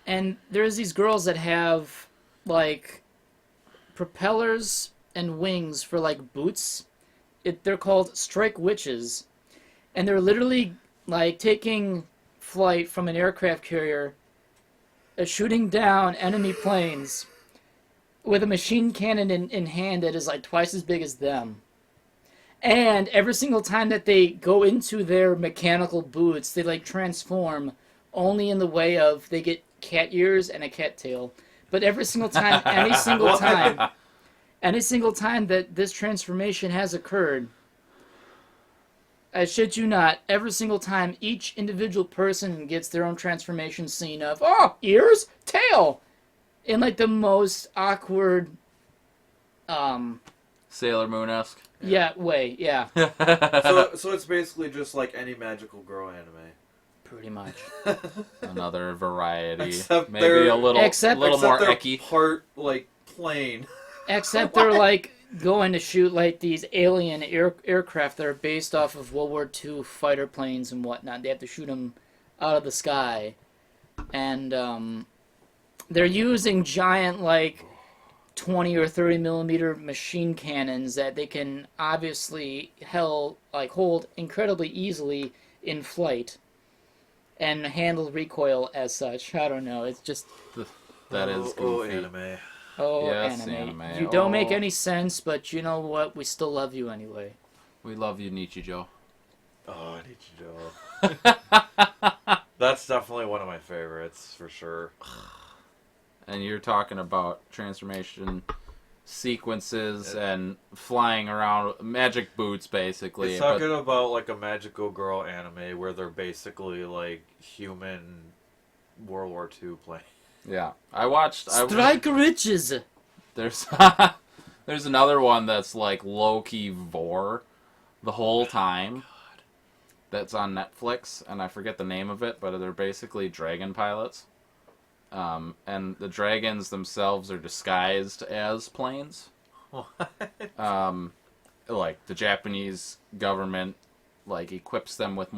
And there's these girls that have like propellers and wings for like boots. They're called strike witches, and they're literally like taking flight from an aircraft carrier, shooting down enemy planes with a machine cannon in hand that is like twice as big as them. And every single time that they go into their mechanical boots, they like transform only in the way of they get cat ears and a cat tail. But every single time, any single time that this transformation has occurred, I shit you not, every single time each individual person gets their own transformation scene of, oh, ears, tail, in like the most awkward, Sailor Moon-esque. way, yeah, So it's basically just like any magical girl anime. pretty much. Another variety. Except Maybe they're- a little more they're icky. part like plain. Except they're like going to shoot like these alien aircraft that are based off of World War II fighter planes and whatnot. They have to shoot them out of the sky, and they're using giant like 20 or 30 millimeter machine cannons that they can obviously hold incredibly easily in flight and handle recoil as such. I don't know. It's just That is goofy. Anime. Yes, anime. anime. You don't make Oh. any sense, but you know what? We still love you anyway. We love you, Nichijou. Oh, Nichijou. That's definitely one of my favorites for sure. And you're talking about transformation sequences and flying around, magic boots, basically. It's talking about like a magical girl anime where they're basically like human World War II plane. Yeah, I watched. Strike riches! There's there's another one that's like low key vor the whole time. that's on Netflix, and I forget the name of it, but they're basically dragon pilots. And the dragons themselves are disguised as planes. What? Like, the Japanese government, like, equips them with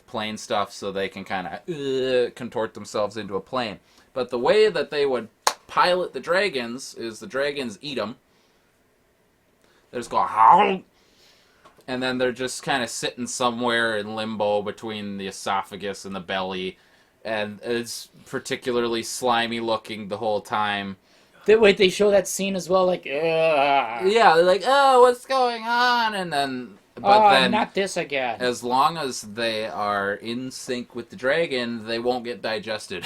plane stuff so they can kind of contort themselves into a plane. But the way that they would pilot the dragons is the dragons eat them. They just go, howl! And then they're just kind of sitting somewhere in limbo between the esophagus and the belly. And it's particularly slimy looking the whole time. Wait, they show that scene as well, like, Yeah, they're like, oh, what's going on? And then, but then, not this again. as long as they are in sync with the dragon, they won't get digested.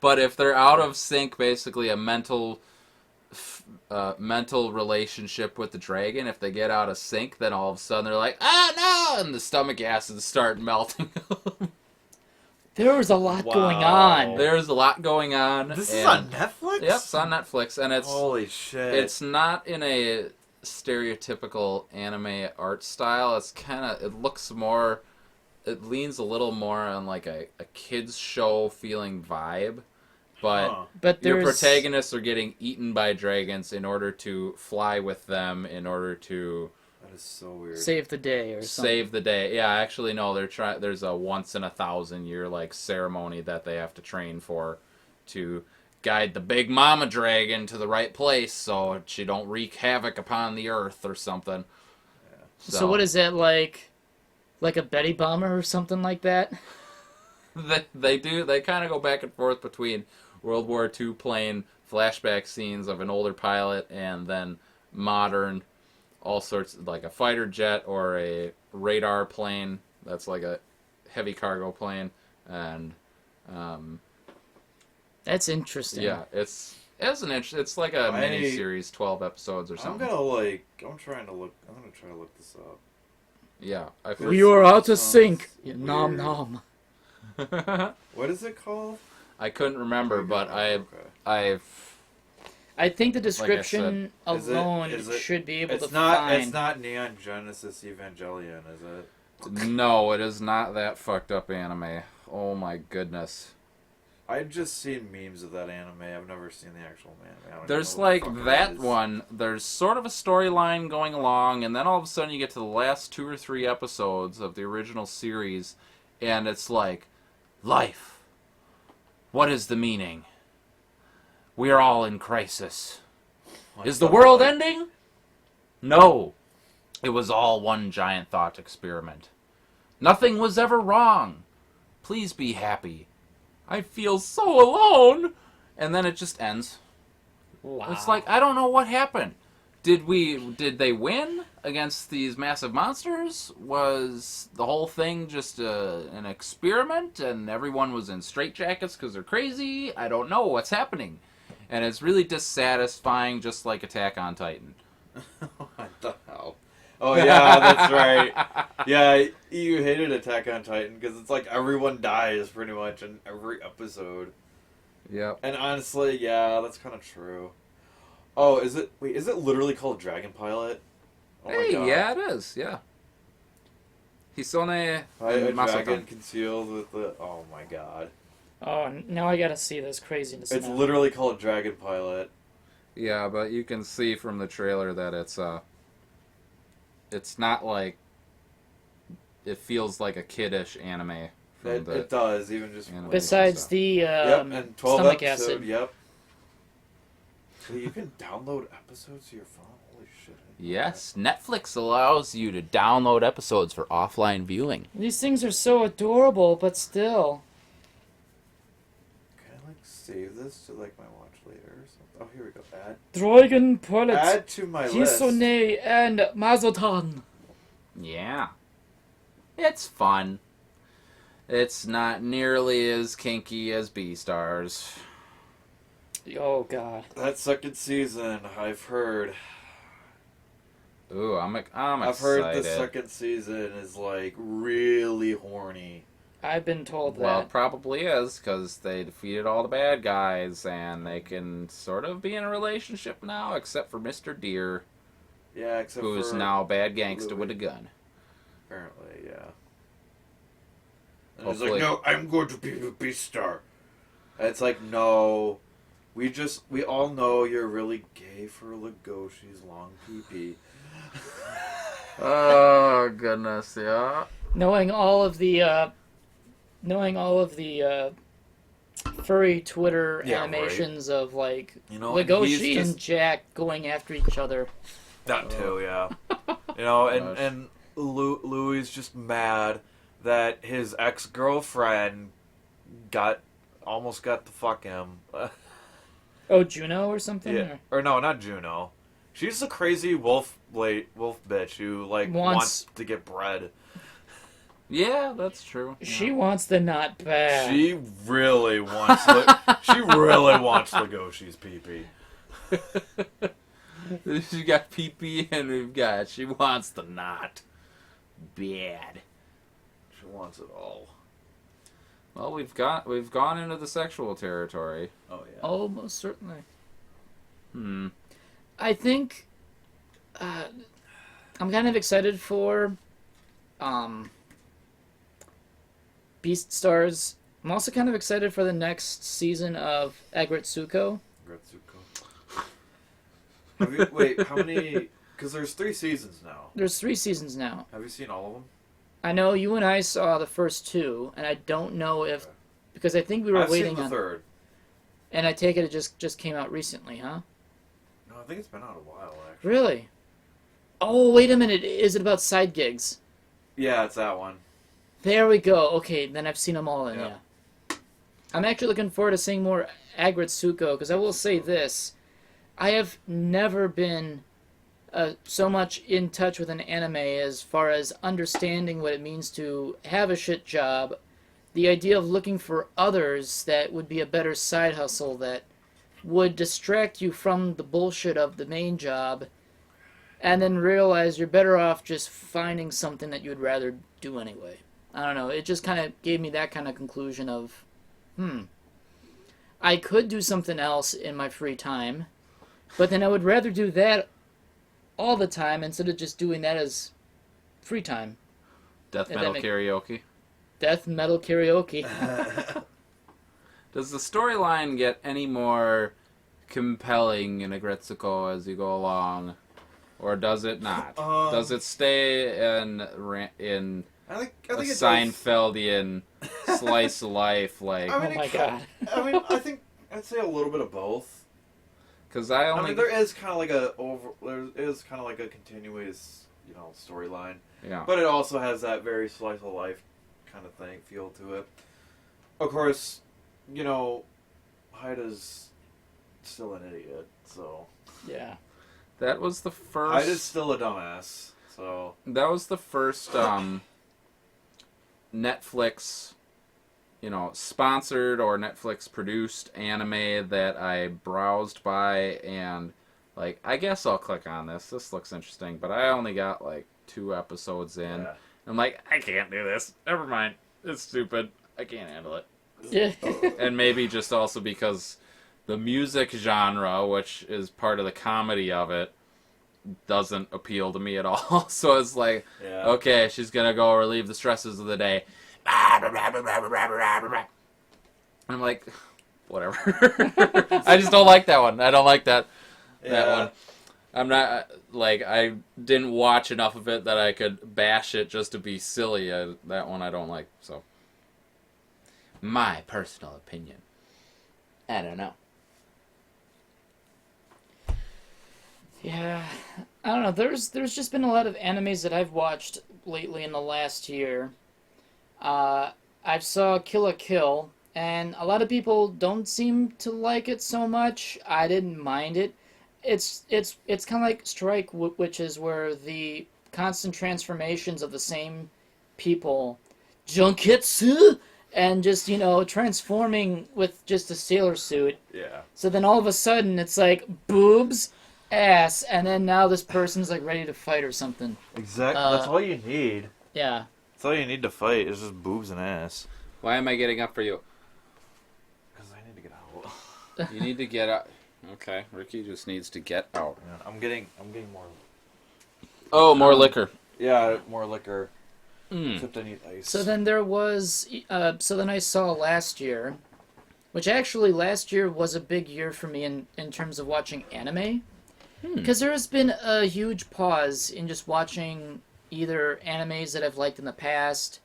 But if they're out of sync, basically a mental relationship with the dragon, if they get out of sync, then all of a sudden they're like, no! And the stomach acids start melting. There was a lot going Wow. on. There's a lot going on. This is on Netflix? Yep, it's on Netflix, and it's Holy shit. it's not in a stereotypical anime art style. It's it leans a little more on like a kids show feeling vibe, but But your there's protagonists are getting eaten by dragons in order to fly with them, in order to That is so weird. save the day or something. save the day. Yeah, actually, no. There's a once in 1,000 year like ceremony that they have to train for, to guide the big mama dragon to the right place so she don't wreak havoc upon the earth or something. Yeah. So what is that, like a Betty bomber or something like that? They kind of go back and forth between World War II plane flashback scenes of an older pilot and then modern, all sorts, like a fighter jet or a radar plane that's like a heavy cargo plane, and That's interesting. yeah, it's like a mini series, 12 episodes or something. I'm gonna try to look this up. Yeah, I We are out of Sounds sync. weird. Nom nom. What is it called? I couldn't remember, but Okay. I think the description Is it- alone is it- should be able It's to not. find. It's not Neon Genesis Evangelion, is it? no, it is not that fucked up anime. Oh my goodness. I've just seen memes of that anime. I've never seen the actual anime. I don't There's even know what the like fuck that it is. one, there's sort of a storyline going along, and then all of a sudden you get to the last 2 or 3 episodes of the original series, and it's like, life. What is the meaning? We are all in crisis. Like Is the something world like- ending? No. It was all one giant thought experiment. Nothing was ever wrong. Please be happy. I feel so alone. And then it just ends. Wow. It's like, I don't know what happened. Did they win against these massive monsters? Was the whole thing just an experiment and everyone was in straitjackets because they're crazy? I don't know what's happening. And it's really dissatisfying, just like Attack on Titan. What the hell? Oh yeah, that's right. Yeah, you hated Attack on Titan because it's like everyone dies pretty much in every episode. Yep. And honestly, yeah, that's kind of true. Oh, is it? Wait, is it literally called Dragon Pilot? Oh my Hey, god. yeah, it is. Yeah. Hisone A Masatan. dragon concealed with the. Oh my god. Oh, now I gotta see this craziness. It's now. literally called Dragon Pilot. Yeah, but you can see from the trailer that it's not like, it feels like a kiddish anime. It does, even just. Animation. Besides stuff. the Yep, and 12 stomach episode. acid. Yep. So you can download episodes to your phone. Holy shit! I didn't know Yes, Netflix allows you to download episodes for offline viewing. These things are so adorable, but still. that. Can I like save this to like my watch later or something? Oh, here we go. Add. Dragon Pilot, Add to my list. Hisone, and Mazotan. Yeah. It's fun. It's not nearly as kinky as Beastars. Oh god. That second season, I've heard. Ooh, I'm I've excited. heard the second season is like really horny. I've been told that. Well, it probably is, because they defeated all the bad guys, and they can sort of be in a relationship now, except for Mr. Deer, Yeah, except who's for now a bad gangster Louis. with a gun. Apparently, yeah. And Hopefully. he's like, no, I'm going to be a beast star. And it's like, no, we all know you're really gay for Legoshi's long pee-pee. Oh goodness, yeah. Knowing all of the furry Twitter Yeah, animations of like You know, and Legoshi he's and just- Jack going after each other. That too, yeah. You know, Gosh. and Louis is just mad that his ex-girlfriend almost got to fuck him. Oh, Juno or something? Yeah. Or no, not Juno. She's the crazy wolf bitch who like wants to get bread. Yeah, that's true. She wants the not bad. She really wants Legoshi's pee-pee. She got pee-pee and she wants the knot. Bad. She wants it all. Well, we've gone into the sexual territory. Oh yeah. Oh, most certainly. I think I'm kind of excited for Beaststars. I'm also kind of excited for the next season of Agretsuko. Wait, how many? Because there's 3 seasons now. There's 3 seasons now. Have you seen all of them? I know you and I saw the first 2, and I don't know if... Okay. Because I think we were I've waiting seen the on... third. And I take it just came out recently, huh? No, I think it's been out a while, actually. Really? Oh, wait a minute. Is it about side gigs? Yeah, it's that one. There we go. Okay, then I've seen them all in, Yeah. yeah. I'm actually looking forward to seeing more Agretsuko, because I will say this. I have never been so much in touch with an anime as far as understanding what it means to have a shit job, the idea of looking for others that would be a better side hustle that would distract you from the bullshit of the main job, and then realize you're better off just finding something that you'd rather do anyway. I don't know, it just kind of gave me that kind of conclusion of, I could do something else in my free time, but then I would rather do that all the time instead of just doing that as free time. Death And metal then karaoke. Death metal karaoke. Does the storyline get any more compelling in Agretsuko as you go along, or does it not? Does it stay in I think a it does. Seinfeldian slice of life like? I mean, Oh my God. I mean, I think I'd say a little bit of both. Because I mean, there is kind of like a continuous, storyline. Yeah. But it also has that very slice of life kind of thing feel to it. Of course, Haida's still an idiot, so Yeah. That was the first. Haida's still a dumbass, so That was the first Netflix, sponsored or Netflix produced anime that I browsed by and I guess I'll click on this. This looks interesting, but I only got 2 episodes in. yeah. I'm like, I can't do this. Never mind. It's stupid. I can't handle it. Yeah. And maybe just also because the music genre, which is part of the comedy of it, doesn't appeal to me at all. So it's like, Yeah. okay, she's gonna go relieve the stresses of the day. And I'm like, whatever. I just don't like that one. I don't like that Yeah. one. I'm not, I didn't watch enough of it that I could bash it just to be silly. That one I don't like, so. My personal opinion. I don't know. Yeah, I don't know. There's just been a lot of animes that I've watched lately in the last year. I saw Kill la Kill, and a lot of people don't seem to like it so much. I didn't mind it. It's kind of like Strike, which is where the constant transformations of the same people, Junketsu, and just transforming with just a sailor suit. Yeah. So then all of a sudden it's like boobs, ass, and then now this person's ready to fight or something. Exactly. That's all you need. Yeah. That's all you need to fight is just boobs and ass. Why am I getting up for you? Because I need to get out. You need to get out. Okay, Ricky just needs to get out. Yeah, I'm getting more. Oh, more liquor. Yeah, more liquor. Except I need ice. So then there was, so then I saw last year, which actually last year was a big year for me in terms of watching anime. Because there has been a huge pause in just watching either animes that I've liked in the past,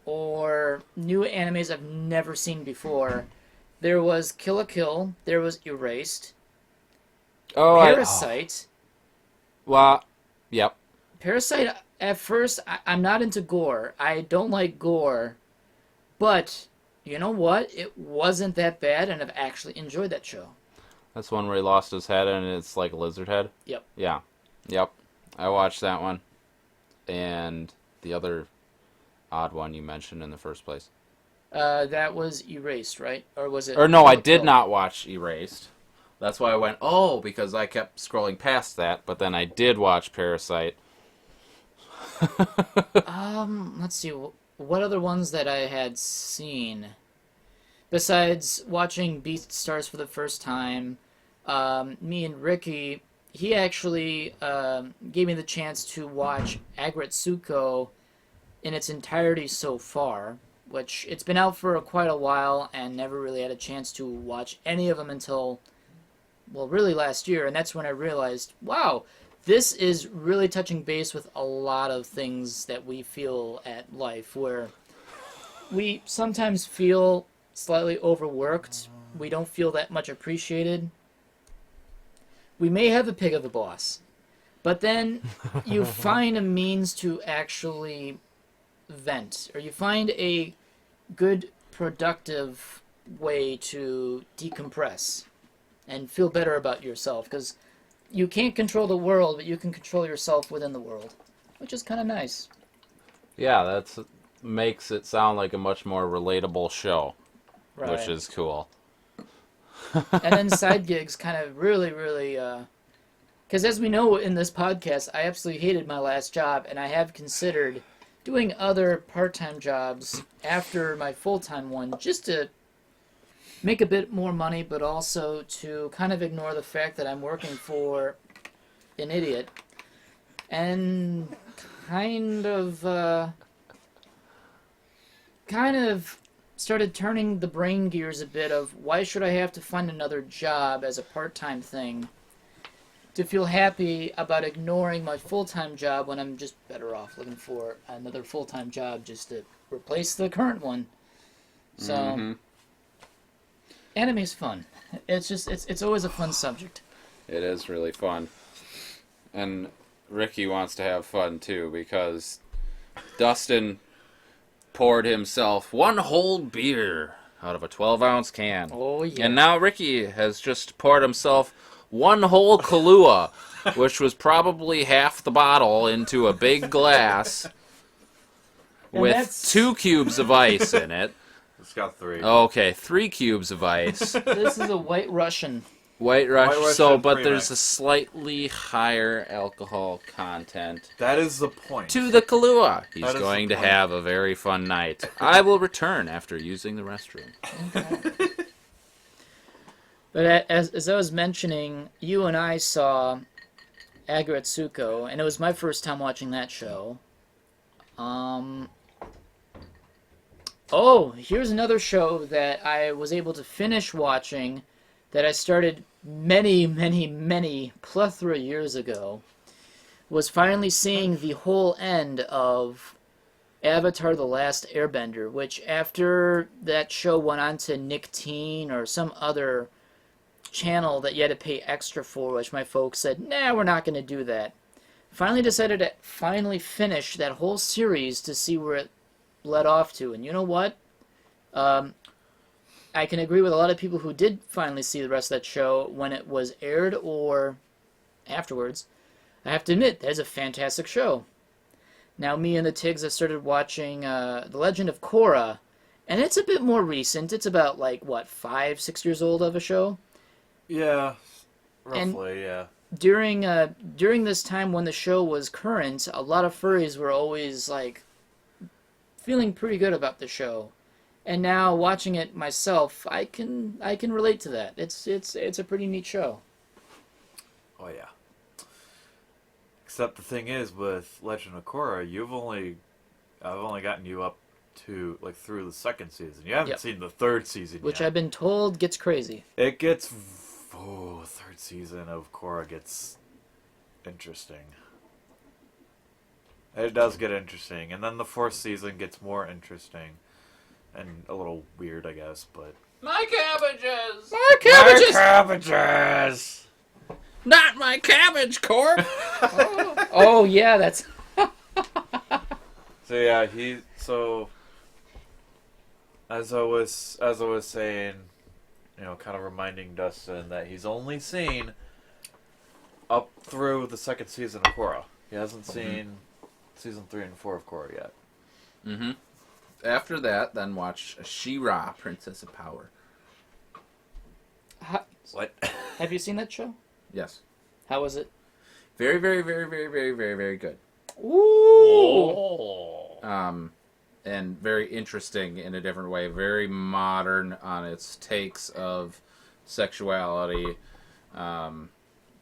or new animes I've never seen before. There was Kill la Kill, there was Erased, Parasite. Well, yep. Parasite, at first, I'm not into gore. I don't like gore. But, you know what? It wasn't that bad, and I've actually enjoyed that show. That's one where he lost his head and it's like a lizard head? Yep. Yeah. Yep. I watched that one. And the other odd one you mentioned in the first place. That was Erased, right? Or was it... Or no, Kill I la did Kill? not watch Erased. That's why I went, oh, because I kept scrolling past that, but then I did watch Parasite. Let's see. What other ones that I had seen? Besides watching Beastars for the first time, me and Ricky, he actually gave me the chance to watch Agretsuko in its entirety so far, which it's been out for quite a while and never really had a chance to watch any of them until, well, really last year, and that's when I realized, wow, this is really touching base with a lot of things that we feel at life, where we sometimes feel slightly overworked, we don't feel that much appreciated. We may have a pig of a boss, but then you find a means to actually vent, or you find a good, productive way to decompress and feel better about yourself, because you can't control the world, but you can control yourself within the world, which is kind of nice. Yeah, that's makes it sound like a much more relatable show, Right. which is cool. And then side gigs kind of really, because as we know in this podcast, I absolutely hated my last job, and I have considered doing other part-time jobs after my full-time one, just to make a bit more money, but also to kind of ignore the fact that I'm working for an idiot, and kind of started turning the brain gears a bit of, why should I have to find another job as a part-time thing to feel happy about ignoring my full-time job when I'm just better off looking for another full-time job just to replace the current one. So, anime's fun. It's always a fun subject. It is really fun. And Ricky wants to have fun too, because Dustin poured himself one whole beer out of a 12-ounce can. Oh, yeah. And now Ricky has just poured himself one whole Kahlua, which was probably half the bottle, into a big glass with that's- 2 cubes of ice in it. It's got 3. Okay, 3 cubes of ice. This is a White Russian. White Russian, Russian so, but premix. there's a slightly higher alcohol content That is the point. to the Kahlua. He's That is going the to point. have a very fun night. I will return after using the restroom. But as I was mentioning, you and I saw Agretsuko, and it was my first time watching that show. Oh, here's another show that I was able to finish watching that I started many plethora years ago. Was finally seeing the whole end of Avatar: The Last Airbender, which after that show went on to Nick Teen or some other channel that you had to pay extra for, which my folks said, nah, we're not going to do that. Finally decided to finally finish that whole series to see where it led off to. And you know what? I can agree with a lot of people who did finally see the rest of that show when it was aired or afterwards. I have to admit, that is a fantastic show. Now, me and the Tigs have started watching The Legend of Korra, and it's a bit more recent. It's about, 5-6 years old of a show. Yeah, roughly, yeah. During this time when the show was current, a lot of furries were always, feeling pretty good about the show. And now, watching it myself, I can relate to that. It's a pretty neat show. Oh, yeah. Except the thing is, with Legend of Korra, I've only gotten you up to through the second season. You haven't seen the third season Which yet. I've been told gets crazy. It gets third season of Korra gets interesting. It does get interesting, and then the fourth season gets more interesting and a little weird, I guess. But My cabbages! My cabbages! My cabbages! Not my cabbage corp! Oh yeah, that's. So yeah, as I was saying, kind of reminding Dustin that he's only seen up through the second season of Korra. He hasn't seen season 3 and 4 of Korra yet. Mm-hmm. After that, then watch She-Ra, Princess of Power. What? Have you seen that show? Yes. How was it? Very, very, very, very, very, very, very good. Ooh. And very interesting in a different way. Very modern on its takes of sexuality,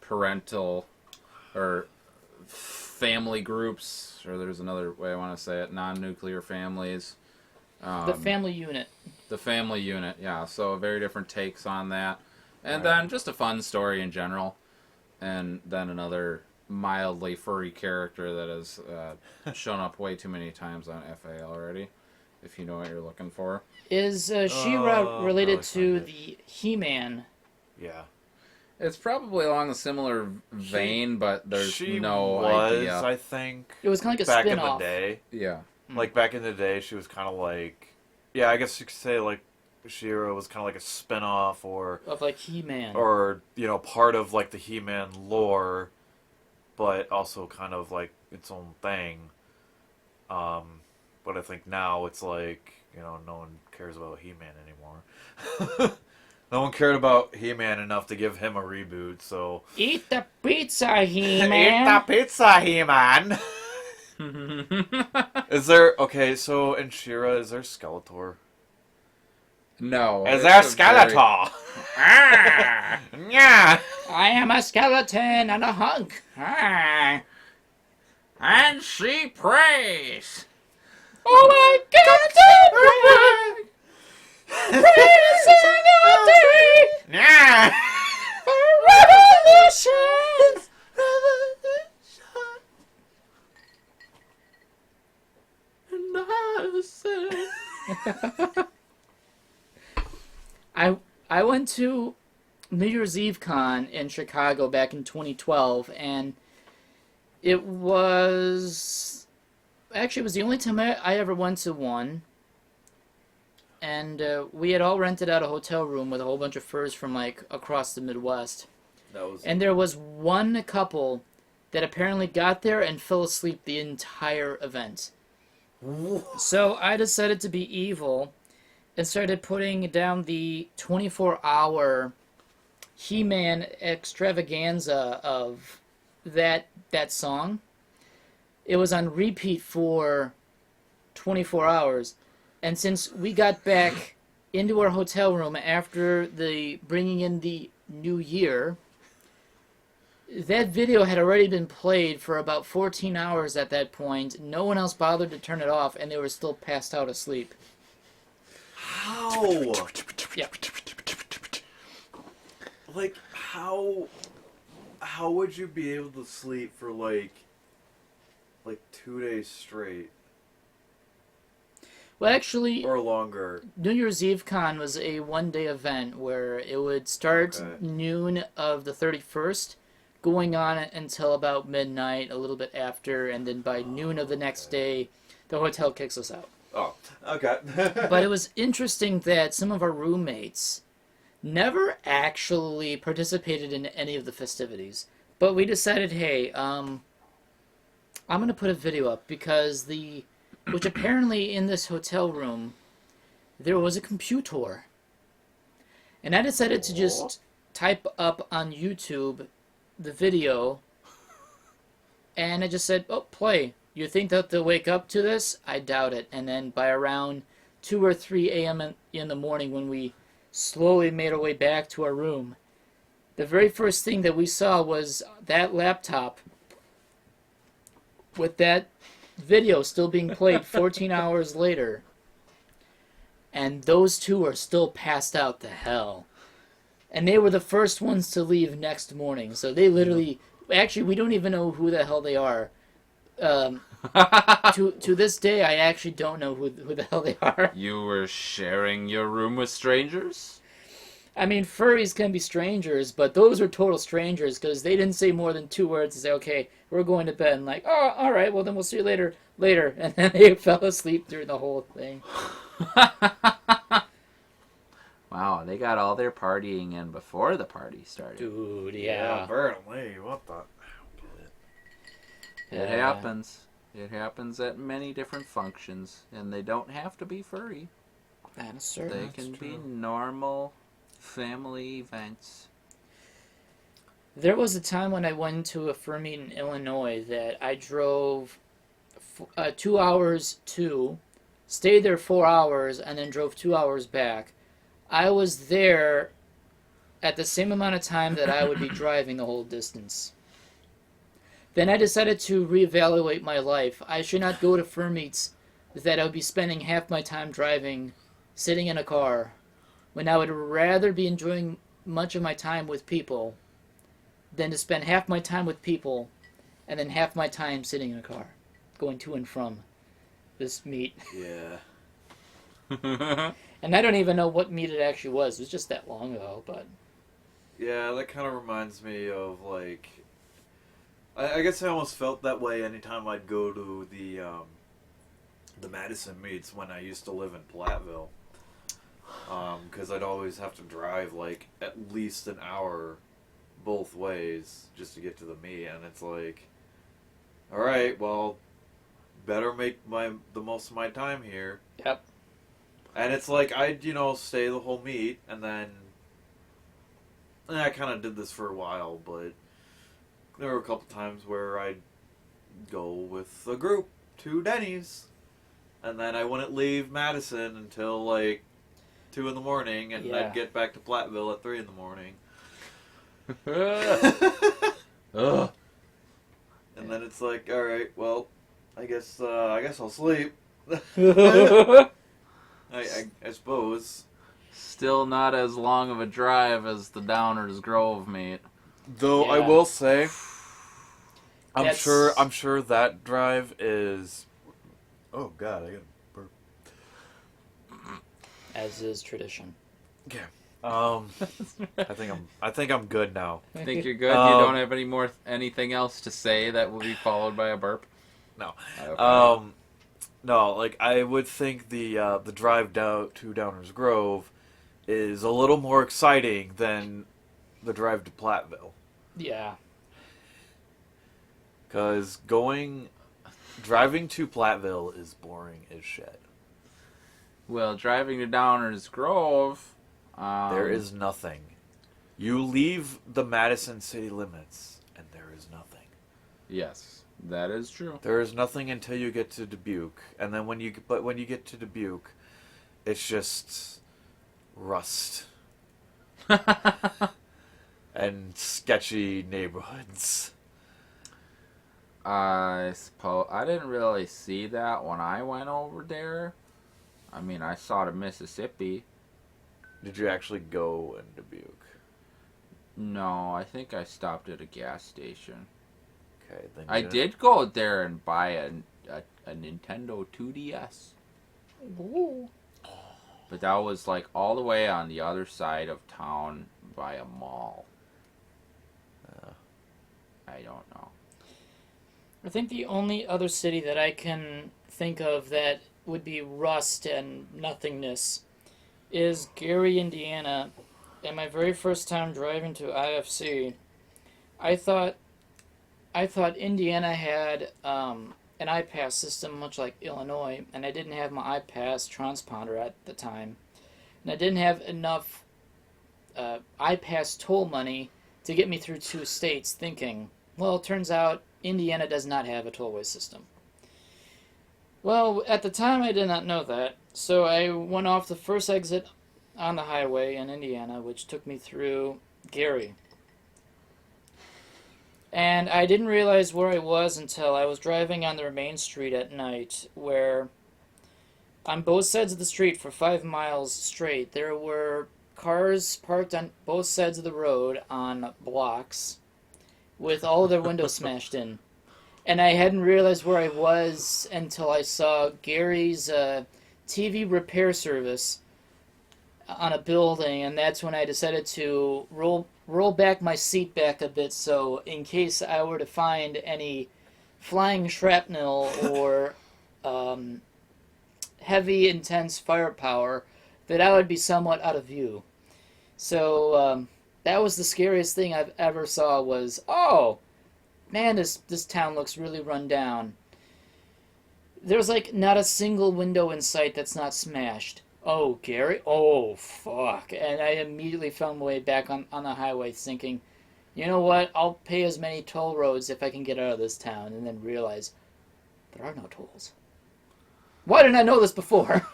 parental, or family groups, or there's another way I want to say it, non-nuclear families. The family unit. The family unit, yeah. So very different takes on that. And then just a fun story in general. And then another mildly furry character that has shown up way too many times on FA already, if you know what you're looking for. Is She-Ra related really to find the He-Man? Yeah. It's probably along a similar vein, but there's no was, idea. I think, It was kind of like a back in spin-off. the day. Yeah. Like, back in the day, she was kind of like... Yeah, I guess you could say, She-Ra was kind of like a spin-off Of, like, He-Man. or, part of, the He-Man lore, but also kind of, its own thing. But I think now it's no one cares about He-Man anymore. No one cared about He-Man enough to give him a reboot, so... Eat the pizza, He-Man! Eat the pizza, He-Man! Is there... Okay, so in She-Ra, is there Skeletor? No. Is there Skeletor? Ah! Yeah! I am a skeleton and a hunk. Ah. And she prays. Oh my God! Praising all day Yeah! for revolution! I went to New Year's Eve Con in Chicago back in 2012, and it was the only time I ever went to one. And we had all rented out a hotel room with a whole bunch of furs from across the Midwest. And there was one couple that apparently got there and fell asleep the entire event. So I decided to be evil and started putting down the 24-hour He-Man extravaganza of that song. It was on repeat for 24 hours. And since we got back into our hotel room after the bringing in the new year, that video had already been played for about 14 hours at that point. No one else bothered to turn it off, and they were still passed out asleep. How? Yeah. How would you be able to sleep for, 2 days straight? Well, actually, Or longer? New Year's Eve Con was a one-day event where it would start noon of the 31st, going on until about midnight, a little bit after, and then by noon of the next day, the hotel kicks us out. Oh, okay. But it was interesting that some of our roommates never actually participated in any of the festivities. But we decided, hey, I'm going to put a video up because which apparently in this hotel room, there was a computer. And I decided to just type up on YouTube the video, and I just said, oh, play. You think that they'll wake up to this? I doubt it. And then by around 2 or 3 a.m. in the morning, when we slowly made our way back to our room, the very first thing that we saw was that laptop with that video still being played 14 hours later, and those two are still passed out to hell. And they were the first ones to leave next morning, so they literally... Actually, we don't even know who the hell they are. To this day, I actually don't know who the hell they are. You were sharing your room with strangers? I mean, furries can be strangers, but those are total strangers because they didn't say more than 2 words to say, okay, we're going to bed. And like, oh, all right, well, then we'll see you later. And then they fell asleep during the whole thing. Wow, they got all their partying in before the party started. Dude, Yeah, yeah. apparently. What the? It happens. It happens at many different functions, and they don't have to be furry. That is certain. They can be normal family events. There was a time when I went to a fur meet in Illinois that I drove 2 hours to, stayed there 4 hours, and then drove 2 hours back. I was there at the same amount of time that I would be driving the whole distance. Then I decided to reevaluate my life. I should not go to fur meets that I would be spending half my time driving, sitting in a car, when I would rather be enjoying much of my time with people than to spend half my time with people and then half my time sitting in a car, going to and from this meet. Yeah. And I don't even know what meet it actually was. It was just that long ago, but... Yeah, that kind of reminds me of, like... I guess I almost felt that way anytime I'd go to the Madison meets when I used to live in Platteville. Because I'd always have to drive, like, at least an hour both ways just to get to the meet. And it's like, alright, well, better make the most of my time here. Yep. And it's like, I'd, stay the whole meet, and then... And I kind of did this for a while, but... There were a couple times where I'd go with a group to Denny's, and then I wouldn't leave Madison until, like, 2 in the morning, and Yeah. I'd get back to Platteville at 3 in the morning. Ugh. And then it's like, alright, well, I guess I'll sleep. I suppose. Still not as long of a drive as the Downers Grove meet. Though I Yeah. will say, I'm That's- sure that drive is. Oh God, I got a burp. As is tradition. Okay. I think I'm good now. Think you're good? You don't have anything else to say that will be followed by a burp? No. Okay. No, like I would think the drive down to Downers Grove is a little more exciting than the drive to Platteville. Yeah. Because driving to Platteville is boring as shit. Well, driving to Downers Grove... There is nothing. You leave the Madison city limits, and there is nothing. Yes, that is true. There is nothing until you get to Dubuque, and then when you get to Dubuque, it's just rust and sketchy neighborhoods. I suppose I didn't really see that when I went over there. I mean, I saw the Mississippi. Did you actually go in Dubuque? No, I think I stopped at a gas station. Okay, then I did go there and buy a Nintendo 2DS. Ooh. But that was like all the way on the other side of town by a mall. I don't know. I think the only other city that I can think of that would be rust and nothingness is Gary, Indiana. And my very first time driving to IFC, I thought Indiana had an iPass system much like Illinois, and I didn't have my iPass transponder at the time. And I didn't have enough iPass toll money to get me through 2 states, thinking, well, it turns out Indiana does not have a tollway system. Well, at the time I did not know that, so I went off the first exit on the highway in Indiana, which took me through Gary. And I didn't realize where I was until I was driving on the main street at night, where on both sides of the street for 5 miles straight, there were cars parked on both sides of the road on blocks with all of their windows smashed in. And I hadn't realized where I was until I saw Gary's TV repair service on a building, and that's when I decided to roll back my seat back a bit, so in case I were to find any flying shrapnel or heavy, intense firepower, that I would be somewhat out of view. So that was the scariest thing I've ever saw was, oh, man, this town looks really run down. There's like not a single window in sight that's not smashed. Oh, Gary? Oh, fuck. And I immediately found my way back on the highway thinking, you know what? I'll pay as many toll roads if I can get out of this town. And then realize there are no tolls. Why didn't I know this before?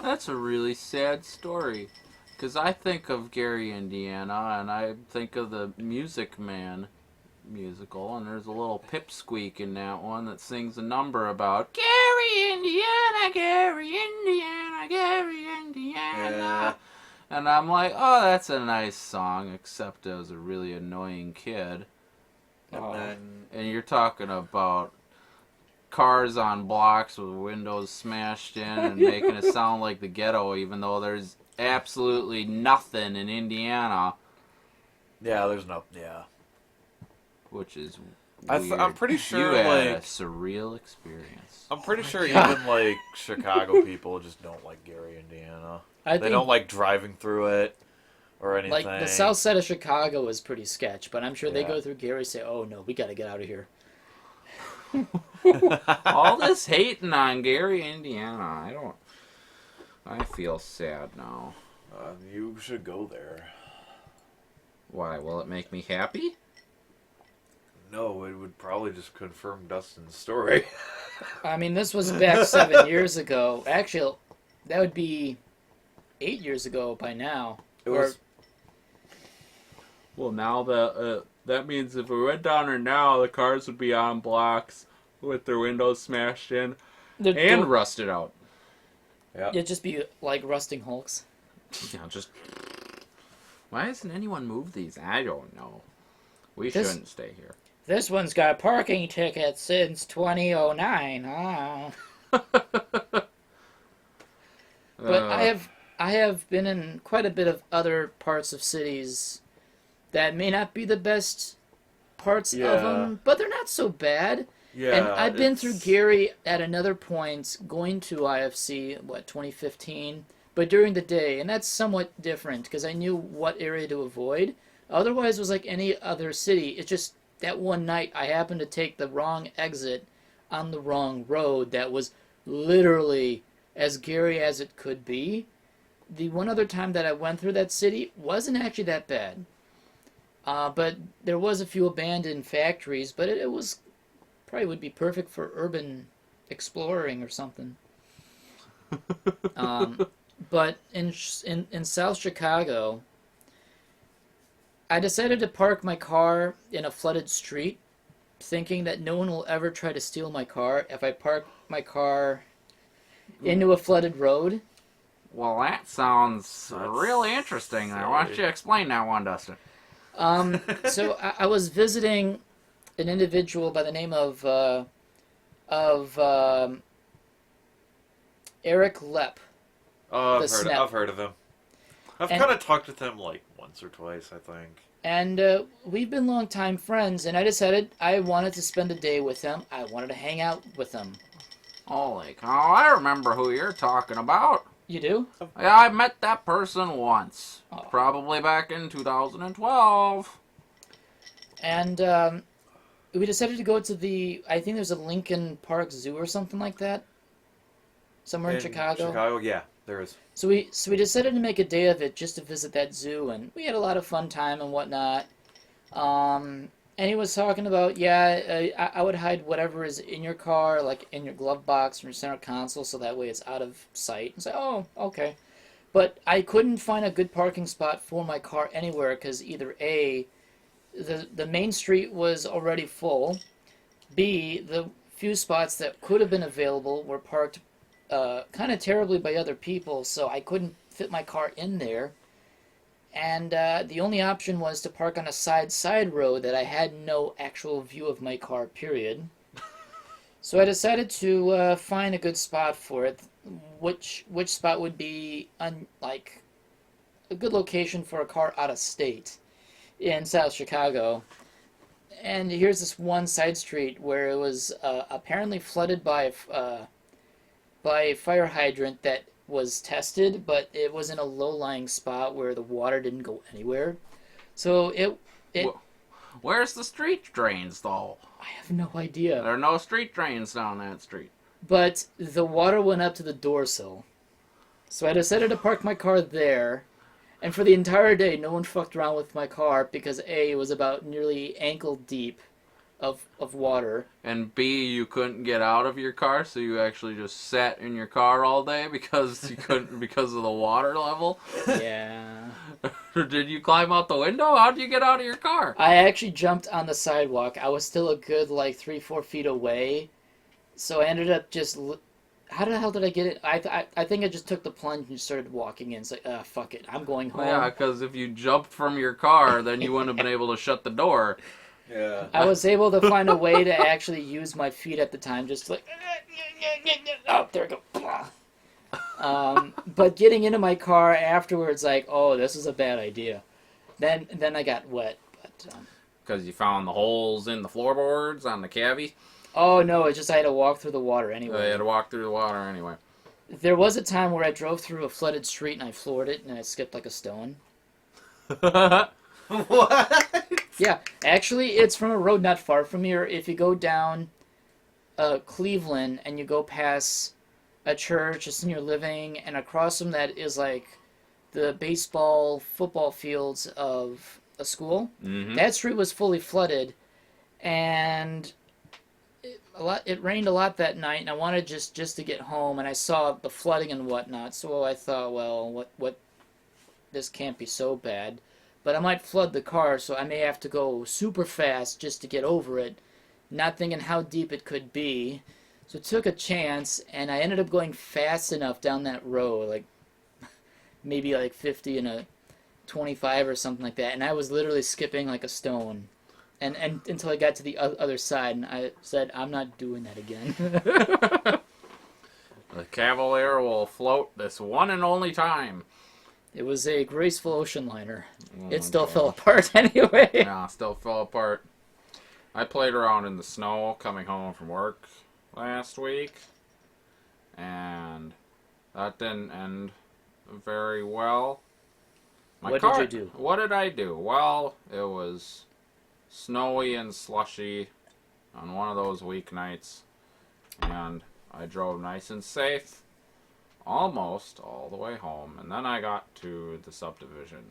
That's a really sad story. Because I think of Gary, Indiana, and I think of the Music Man musical, and there's a little pipsqueak in that one that sings a number about Gary, Indiana, Gary, Indiana, Gary, Indiana. Yeah. And I'm like, oh, that's a nice song, except I was a really annoying kid. And you're talking about cars on blocks with windows smashed in and making it sound like the ghetto, even though there's absolutely nothing in Indiana. Yeah, there's no... Yeah. Which is I'm weird. pretty sure, you had a like... surreal experience. I'm pretty sure even, like, Chicago people just don't like Gary, Indiana. They don't like driving through it or anything. Like, the south side of Chicago is pretty sketch, but I'm sure they Yeah. go through Gary and say, oh, no, we got to get out of here. All this hating on Gary, Indiana. I feel sad now. You should go there. Why? Will it make me happy? No, it would probably just confirm Dustin's story. I mean, this was back 7 years ago. Actually, that would be 8 years ago by now. It was... Well, now that means if we went down there now, the cars would be on blocks with their windows smashed in and rusted out. Yeah. It'd just be like rusting hulks. Yeah, just... Why hasn't anyone moved these? I don't know. We shouldn't stay here. This one's got parking tickets since 2009. Ah. But I have been in quite a bit of other parts of cities that may not be the best parts of them, but they're not so bad. Yeah, and I've been through Gary at another point, going to IFC, 2015, but during the day, and that's somewhat different because I knew what area to avoid. Otherwise, it was like any other city. It's just that one night I happened to take the wrong exit on the wrong road that was literally as Gary as it could be. The one other time that I went through that city wasn't actually that bad. But there was a few abandoned factories, but it was probably would be perfect for urban exploring or something. But in South Chicago, I decided to park my car in a flooded street, thinking that no one will ever try to steal my car if I park my car into a flooded road. Well, that sounds really interesting. Silly. Why don't you explain that one, Dustin? So I was visiting an individual by the name of Eric Lepp. Oh, I've heard of him. I've kind of talked with him like once or twice, I think. And we've been longtime friends, and I decided I wanted to spend a day with him. I wanted to hang out with him. Holy cow, I remember who you're talking about. You do? Yeah, I met that person once. Oh. Probably back in 2012. And we decided to go to I think there's a Lincoln Park Zoo or something like that. Somewhere in Chicago. Chicago, yeah, there is. So we decided to make a day of it just to visit that zoo, and we had a lot of fun time and whatnot. And he was talking about, I would hide whatever is in your car, like in your glove box or your center console, so that way it's out of sight. And say, oh, okay. But I couldn't find a good parking spot for my car anywhere because either A, the main street was already full. B, the few spots that could have been available were parked kind of terribly by other people, so I couldn't fit my car in there. And the only option was to park on a side road that I had no actual view of my car, period. So I decided to find a good spot for it. Which spot would be like a good location for a car out of state in South Chicago. And here's this one side street where it was apparently flooded by a fire hydrant that was tested, but it was in a low-lying spot where the water didn't go anywhere. So Where's the street drains, though? I have no idea. There are no street drains down that street. But the water went up to the door sill. So I decided to park my car there. And for the entire day, no one fucked around with my car because A, it was about nearly ankle deep of water. And B, you couldn't get out of your car, so you actually just sat in your car all day because you couldn't because of the water level. Yeah. Or did you climb out the window? How did you get out of your car? I actually jumped on the sidewalk. I was still a good 3-4 feet away. So I ended up just... How the hell did I get it? I think I just took the plunge and started walking in. It's like, fuck it, I'm going home. Yeah, because if you jumped from your car, then you wouldn't have been able to shut the door. Yeah. I was able to find a way to actually use my feet at the time, just oh, there we go. But getting into my car afterwards, oh, this is a bad idea. Then I got wet. Because you found the holes in the floorboards on the cabbie? Oh, no, it's just I had to walk through the water anyway. You had to walk through the water anyway. There was a time where I drove through a flooded street and I floored it and I skipped like a stone. What? Yeah, actually, it's from a road not far from here. If you go down Cleveland and you go past a church, a senior living, and across from that is the baseball, football fields of a school. Mm-hmm. That street was fully flooded, and it rained a lot that night, and I wanted just to get home, and I saw the flooding and whatnot, so I thought, well, what this can't be so bad. But I might flood the car, so I may have to go super fast just to get over it, not thinking how deep it could be. So I took a chance, and I ended up going fast enough down that road, maybe 50 and a 25 or something like that, and I was literally skipping like a stone. And until I got to the other side, and I said, I'm not doing that again. The Cavalier will float this one and only time. It was a graceful ocean liner. Oh, It still fell apart anyway. Yeah, still fell apart. I played around in the snow coming home from work last week, and that didn't end very well. What did you do? What did I do? Well, it was snowy and slushy on one of those weeknights, and I drove nice and safe almost all the way home, and then I got to the subdivision,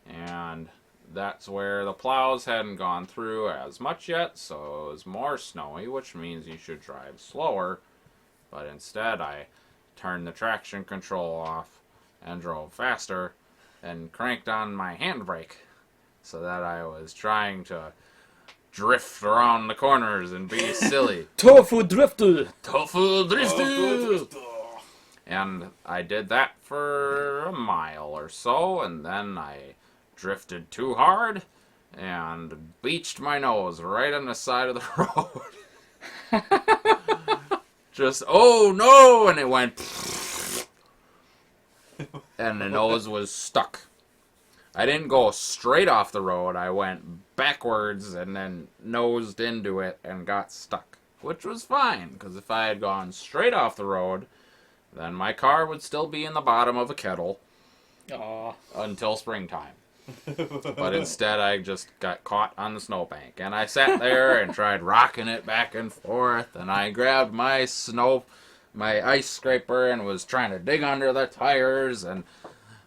and that's where the plows hadn't gone through as much yet, so it was more snowy, which means you should drive slower, but instead I turned the traction control off and drove faster and cranked on my handbrake so that I was trying to drift around the corners and be silly. Tofu drifter! Tofu drifter! And I did that for a mile or so, and then I drifted too hard and beached my nose right on the side of the road. Just, oh no! And it went... and the nose was stuck. I didn't go straight off the road. I went backwards and then nosed into it and got stuck. Which was fine, because if I had gone straight off the road, then my car would still be in the bottom of a kettle until springtime. But instead, I just got caught on the snowbank. And I sat there and tried rocking it back and forth. And I grabbed my ice scraper and was trying to dig under the tires. And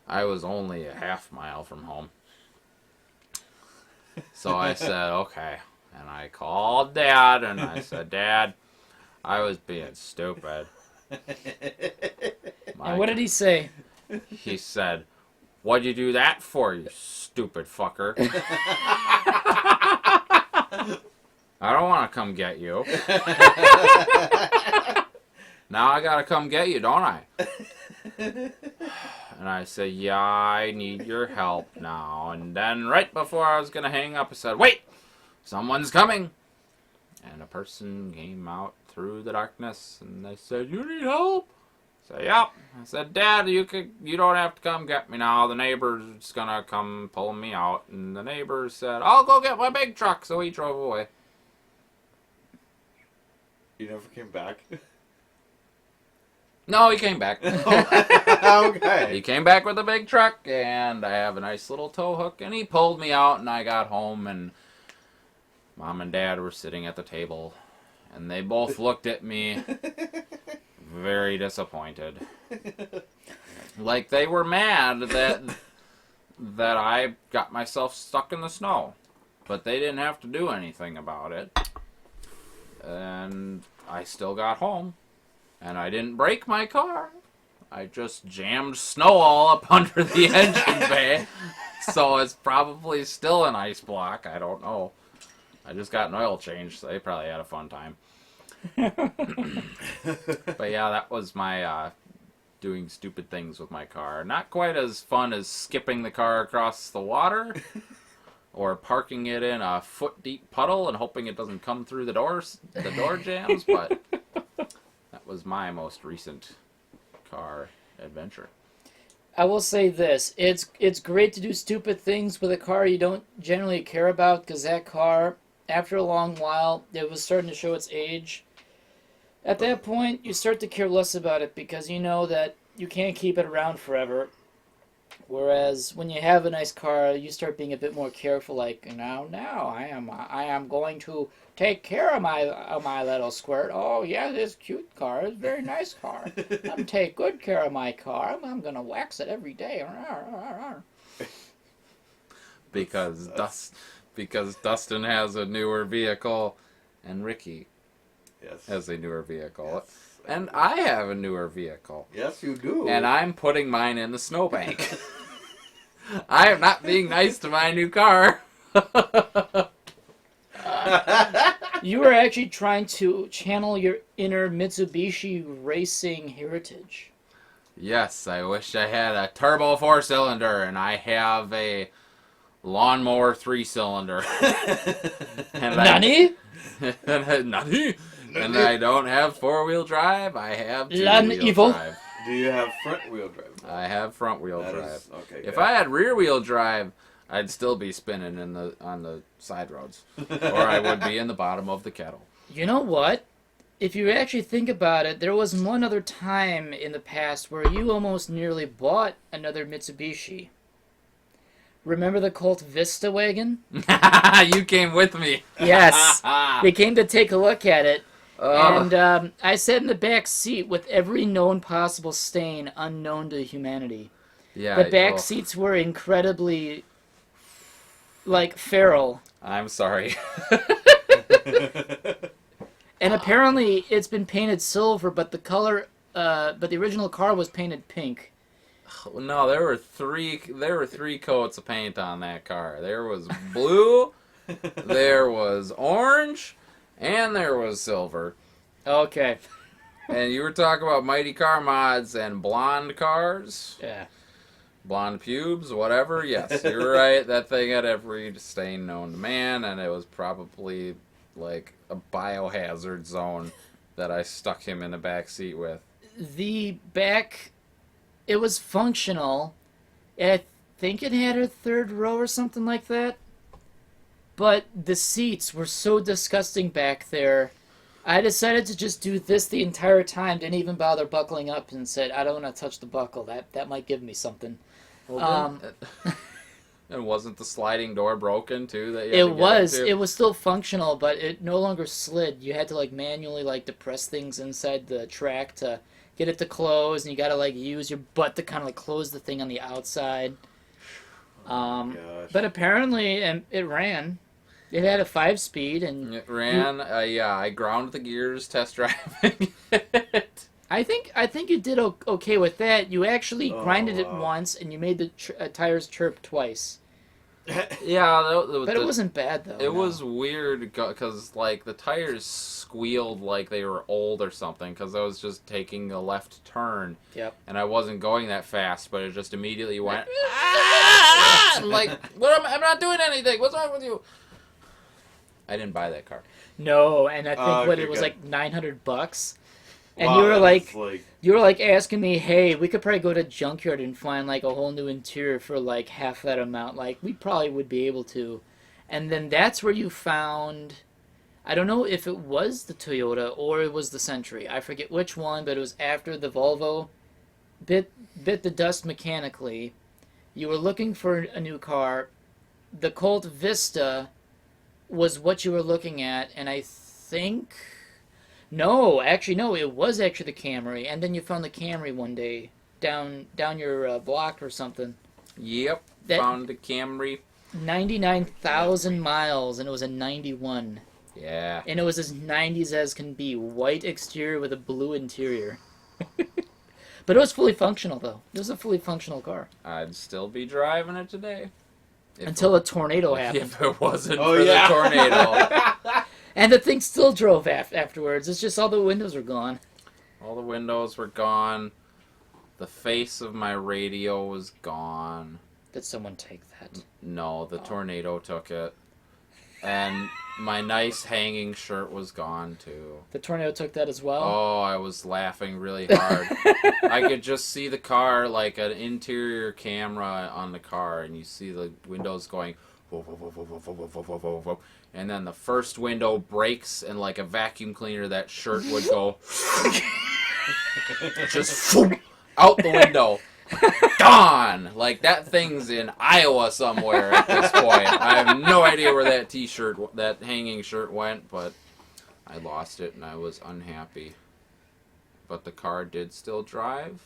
I was only a half mile from home. So I said, okay. And I called Dad and I said, Dad, I was being stupid. And what did he say? He said, what'd you do that for, you stupid fucker? I don't want to come get you. Now I gotta come get you, don't I? And I said, yeah, I need your help now. And then right before I was gonna hang up, I said, wait, someone's coming. And a person came out through the darkness, and they said, you need help? I said, yep. I said, Dad, you don't have to come get me now. The neighbor's gonna come pull me out. And the neighbor said, I'll go get my big truck. So he drove away. You never came back? No, he came back. Okay. He came back with a big truck, and I have a nice little tow hook, and he pulled me out, and I got home, and Mom and Dad were sitting at the table, and they both looked at me very disappointed. Like they were mad that I got myself stuck in the snow, but they didn't have to do anything about it. And I still got home, and I didn't break my car. I just jammed snow all up under the engine bay, so it's probably still an ice block. I don't know. I just got an oil change, so they probably had a fun time. But yeah, that was my doing stupid things with my car. Not quite as fun as skipping the car across the water or parking it in a foot-deep puddle and hoping it doesn't come through the door jams, but that was my most recent car adventure. I will say this. It's great to do stupid things with a car you don't generally care about, because that car, after a long while, it was starting to show its age. At that point, you start to care less about it because you know that you can't keep it around forever. Whereas when you have a nice car, you start being a bit more careful. Like, now I am going to take care of my little squirt. Oh yeah, this cute car is a very nice car. I'm gonna take good care of my car. I'm gonna wax it every day. Because Dustin has a newer vehicle, and Ricky has a newer vehicle. Yes. And I have a newer vehicle. Yes, you do. And I'm putting mine in the snowbank. I am not being nice to my new car. You were actually trying to channel your inner Mitsubishi racing heritage. Yes, I wish I had a turbo 4-cylinder, and I have a lawnmower 3-cylinder. Nani? Nani? And I don't have 4-wheel drive. I have 2-wheel evil. drive. Do you have front-wheel drive? I have front-wheel That drive. is- okay, If good. I had rear-wheel drive, I'd still be spinning on the side roads, or I would be in the bottom of the kettle. You know what? If you actually think about it, there was one other time in the past where you almost nearly bought another Mitsubishi. Remember the Colt Vista wagon? You came with me. Yes. They came to take a look at it. Oh. And I sat in the back seat with every known possible stain unknown to humanity. Yeah. The back well, seats were incredibly, feral. I'm sorry. And apparently it's been painted silver, but the color, but the original car was painted pink. No, there were three coats of paint on that car. There was blue, there was orange, and there was silver. Okay. And you were talking about Mighty Car Mods and blonde cars? Yeah. Blonde pubes, whatever. Yes, you're right. That thing had every stain known to man, and it was probably like a biohazard zone that I stuck him in the back seat with. The back, it was functional. I think it had a third row or something like that. But the seats were so disgusting back there. I decided to just do this the entire time. Didn't even bother buckling up and said, I don't want to touch the buckle. That might give me something. Well, and wasn't the sliding door broken too? That you had It to get was. into? It was still functional, but it no longer slid. You had to manually depress things inside the track to get it to close, and you got to use your butt to kind of close the thing on the outside. Gosh. But apparently, it ran. It had a 5-speed, and It ran. Yeah, I ground the gears test driving it. I think you did okay with that. You actually grinded it wow. once, and you made the tires chirp twice. Yeah, But it wasn't bad though. It was weird because like the tires squealed like they were old or something because I was just taking a left turn. Yep. And I wasn't going that fast, but it just immediately went. Ah! Like, I'm not doing anything. What's wrong with you? I didn't buy that car. No, and I think Okay, it was good. like $900. And Wow, you were that's like asking me, hey, we could probably go to Junkyard and find like a whole new interior for like half that amount. Like we probably would be able to. And then that's where you found, I don't know if it was the Toyota or it was the Century. I forget which one, but it was after the Volvo bit the dust mechanically. You were looking for a new car. The Colt Vista was what you were looking at, and I think... No, it was actually the Camry, and then you found the Camry one day down your block or something. Yep, That- found the Camry. 99,000 miles, and it was a 91. Yeah. And it was as 90s as can be. White exterior with a blue interior. But it was fully functional, though. It was a fully functional car. I'd still be driving it today. Until a tornado happened. If it wasn't Oh, for yeah. the tornado. And the thing still drove afterwards. It's just all the windows were gone. All the windows were gone. The face of my radio was gone. Did someone take that? No, the tornado took it. And my nice hanging shirt was gone, too. The tornado took that as well? Oh, I was laughing really hard. I could just see the car, like an interior camera on the car, and you see the windows going, whoa, whoa, whoa, whoa, whoa, whoa, whoa, whoa, whoa, whoa. And then the first window breaks, and like a vacuum cleaner, that shirt would go just out the window. Gone! Like, that thing's in Iowa somewhere at this point. I have no idea where that t-shirt, that hanging shirt went, but I lost it and I was unhappy. But the car did still drive.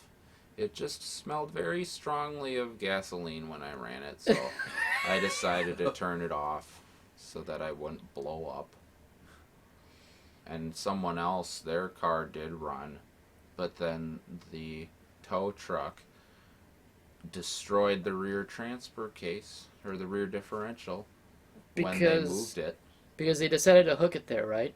It just smelled very strongly of gasoline when I ran it, so I decided to turn it off so that I wouldn't blow up. And someone else, their car did run, but then the tow truck destroyed the rear transfer case, or the rear differential, when they moved it. Because they decided to hook it there, right?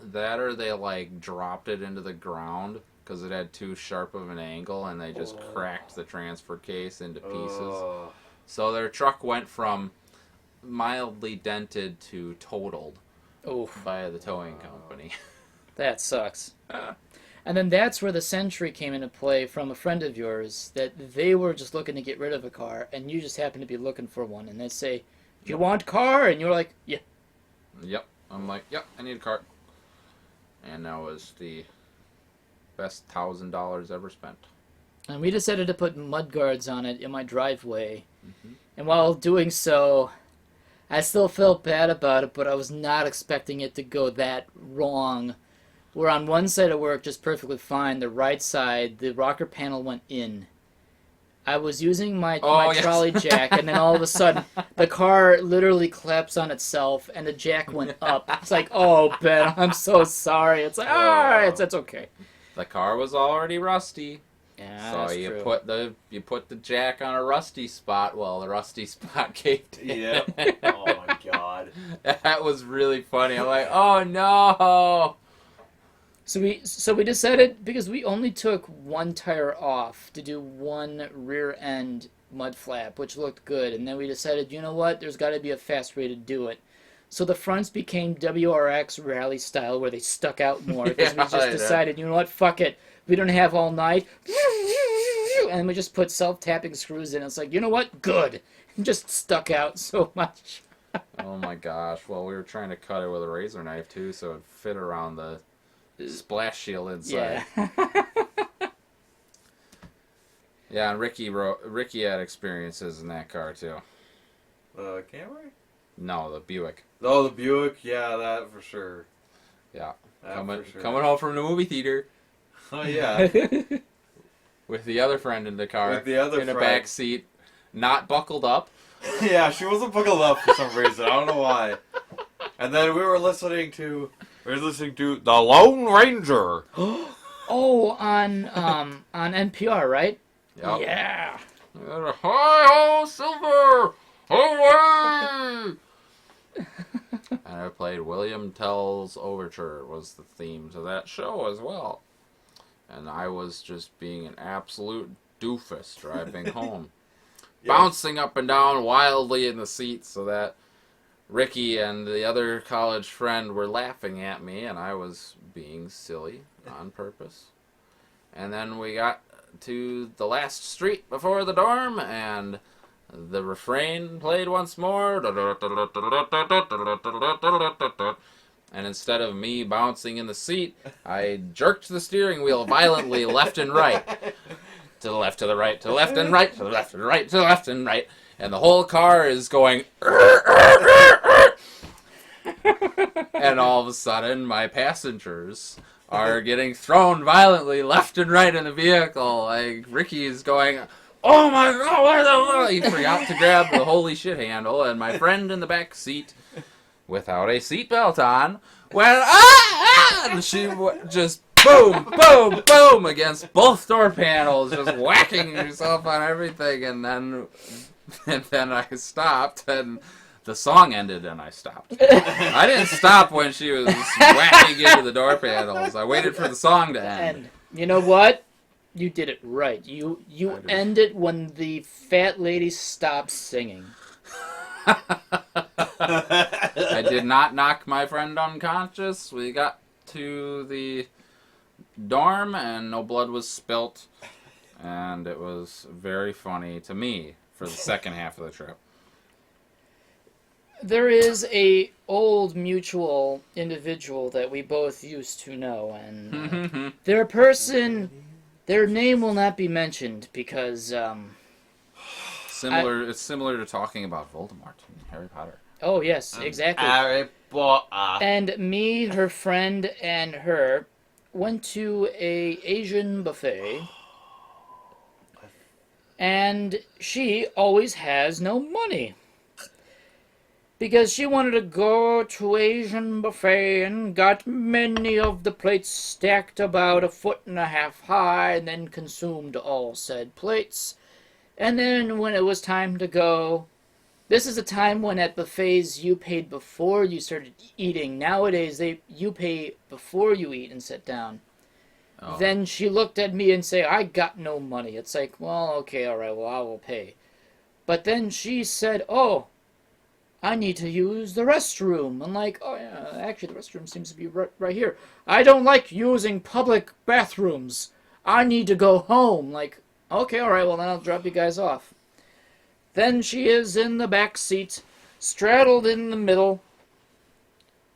That or they, like, dropped it into the ground because it had too sharp of an angle, and they just cracked the transfer case into pieces. So their truck went from mildly dented to totaled by the towing company. That sucks. And then that's where the Century came into play from a friend of yours, that they were just looking to get rid of a car, and you just happened to be looking for one, and they say, "Do you want a car?" And you're like, "Yeah." Yep. I'm like, yep, I need a car. And that was the best $1,000 ever spent. And we decided to put mud guards on it in my driveway. Mm-hmm. And while doing so, I still felt bad about it, but I was not expecting it to go that wrong. Where on one side it worked just perfectly fine, the right side, the rocker panel went in. I was using my trolley jack, and then all of a sudden, the car literally collapsed on itself, and the jack went up. It's like, oh, Ben, I'm so sorry. It's like, that's okay. The car was already rusty. Yeah, So that's you true. put the jack on a rusty spot. Well, the rusty spot caved in. Yep. Oh my god. That was really funny. I'm like, oh no. So we decided, because we only took one tire off to do one rear end mud flap, which looked good, and then we decided, you know what, there's got to be a fast way to do it. So the fronts became WRX rally style, where they stuck out more, because we Yeah, just decided, you know what, fuck it, we don't have all night, and we just put self-tapping screws in. It's like, you know what, good, and just stuck out so much. Oh my gosh. Well, we were trying to cut it with a razor knife too, so it'd fit around the splash shield inside. Yeah. Yeah, and Ricky had experiences in that car too. The Camry? No, the Buick. Oh, the Buick? Yeah, that for sure. Yeah. That Coming for sure. coming home from the movie theater Oh, yeah. with the other friend in the car. With the other in a friend. back seat, not buckled up. Yeah, she wasn't buckled up for some reason. I don't know why. And then we were listening to The Lone Ranger. Oh, on NPR, right? Yep. Yeah. Hi ho, Silver! Away! And I played William Tell's Overture was the theme to that show as well. And I was just being an absolute doofus driving home. Bouncing up and down wildly in the seat so that Ricky and the other college friend were laughing at me, and I was being silly on purpose. And then we got to the last street before the dorm, and the refrain played once more. And instead of me bouncing in the seat, I jerked the steering wheel violently left and right. To the left, to the right, to the left and right, to the left and right, to the left and right. And the whole car is going... And all of a sudden, my passengers are getting thrown violently left and right in the vehicle. Like, Ricky is going... Oh my God, where the... He forgot to grab the holy shit handle, and my friend in the back seat, without a seatbelt on, went, and she just boom, boom, boom against both door panels, just whacking herself on everything, and then I stopped, and the song ended, and I stopped. I didn't stop when she was whacking into the door panels. I waited for the song to end. And you know what? You did it right. You end it when the fat lady stops singing. I did not knock my friend unconscious. We got to the dorm and no blood was spilt. And it was very funny to me for the second half of the trip. There is a old mutual individual that we both used to know, and their name will not be mentioned because it's similar to talking about Voldemort in Harry Potter. Oh yes, exactly. Harry Potter. And me, her friend, and her went to a Asian buffet, and she always has no money. Because she wanted to go to Asian buffet and got many of the plates stacked about 1.5 feet high and then consumed all said plates. And then when it was time to go, this is a time when at buffets you paid before you started eating. Nowadays you pay before you eat and sit down. Oh. Then she looked at me and said, I got no money. It's like, well, okay, all right, well, I will pay. But then she said, oh, I need to use the restroom. I'm like, oh yeah, actually the restroom seems to be right here. I don't like using public bathrooms. I need to go home. Like, okay, alright, well then I'll drop you guys off. Then she is in the back seat, straddled in the middle.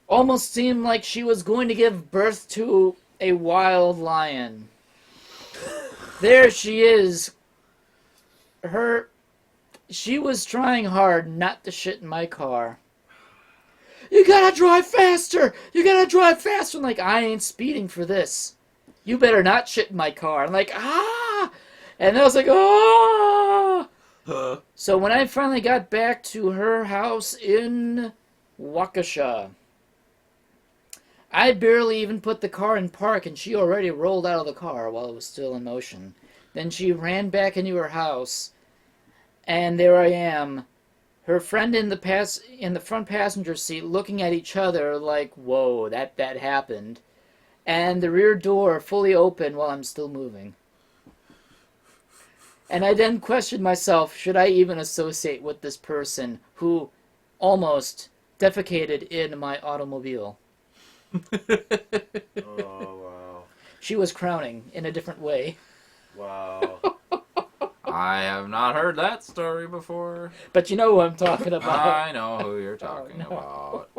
Almost seemed like she was going to give birth to a wild lion. There she is. She was trying hard not to shit in my car. You gotta drive faster! You gotta drive faster! I'm like, I ain't speeding for this. You better not shit in my car. I'm like, ah! And I was like, ah! So when I finally got back to her house in Waukesha, I barely even put the car in park and she already rolled out of the car while it was still in motion. Then she ran back into her house. And there I am, her friend in the front passenger seat, looking at each other like, "Whoa, that happened," and the rear door fully open while I'm still moving. And I then questioned myself: should I even associate with this person who almost defecated in my automobile? Oh wow! She was crowning in a different way. Wow. I have not heard that story before. But you know who I'm talking about. I know who you're talking about.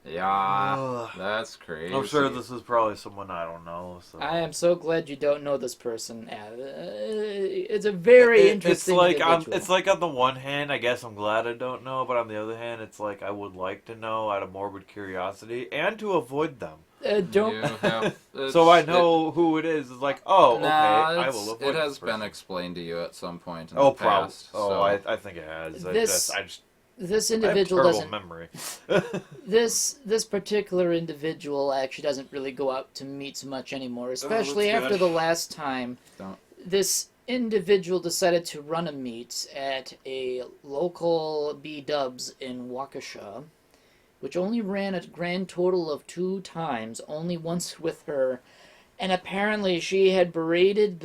Yeah, that's crazy. I'm sure this is probably someone I don't know. So. I am so glad you don't know this person. It's a very interesting individual. It's like on the one hand, I guess I'm glad I don't know, but on the other hand, it's like I would like to know out of morbid curiosity and to avoid them. So I know who it is. It's like, oh, okay, I will avoid it has this person. been explained to you at some point in the past. I think it has. This individual doesn't. Memory. This particular individual actually doesn't really go out to meet so much anymore, especially after the last time. Don't. This individual decided to run a meet at a local B-dubs in Waukesha, which only ran a grand total of 2 times, only once with her, and apparently she had berated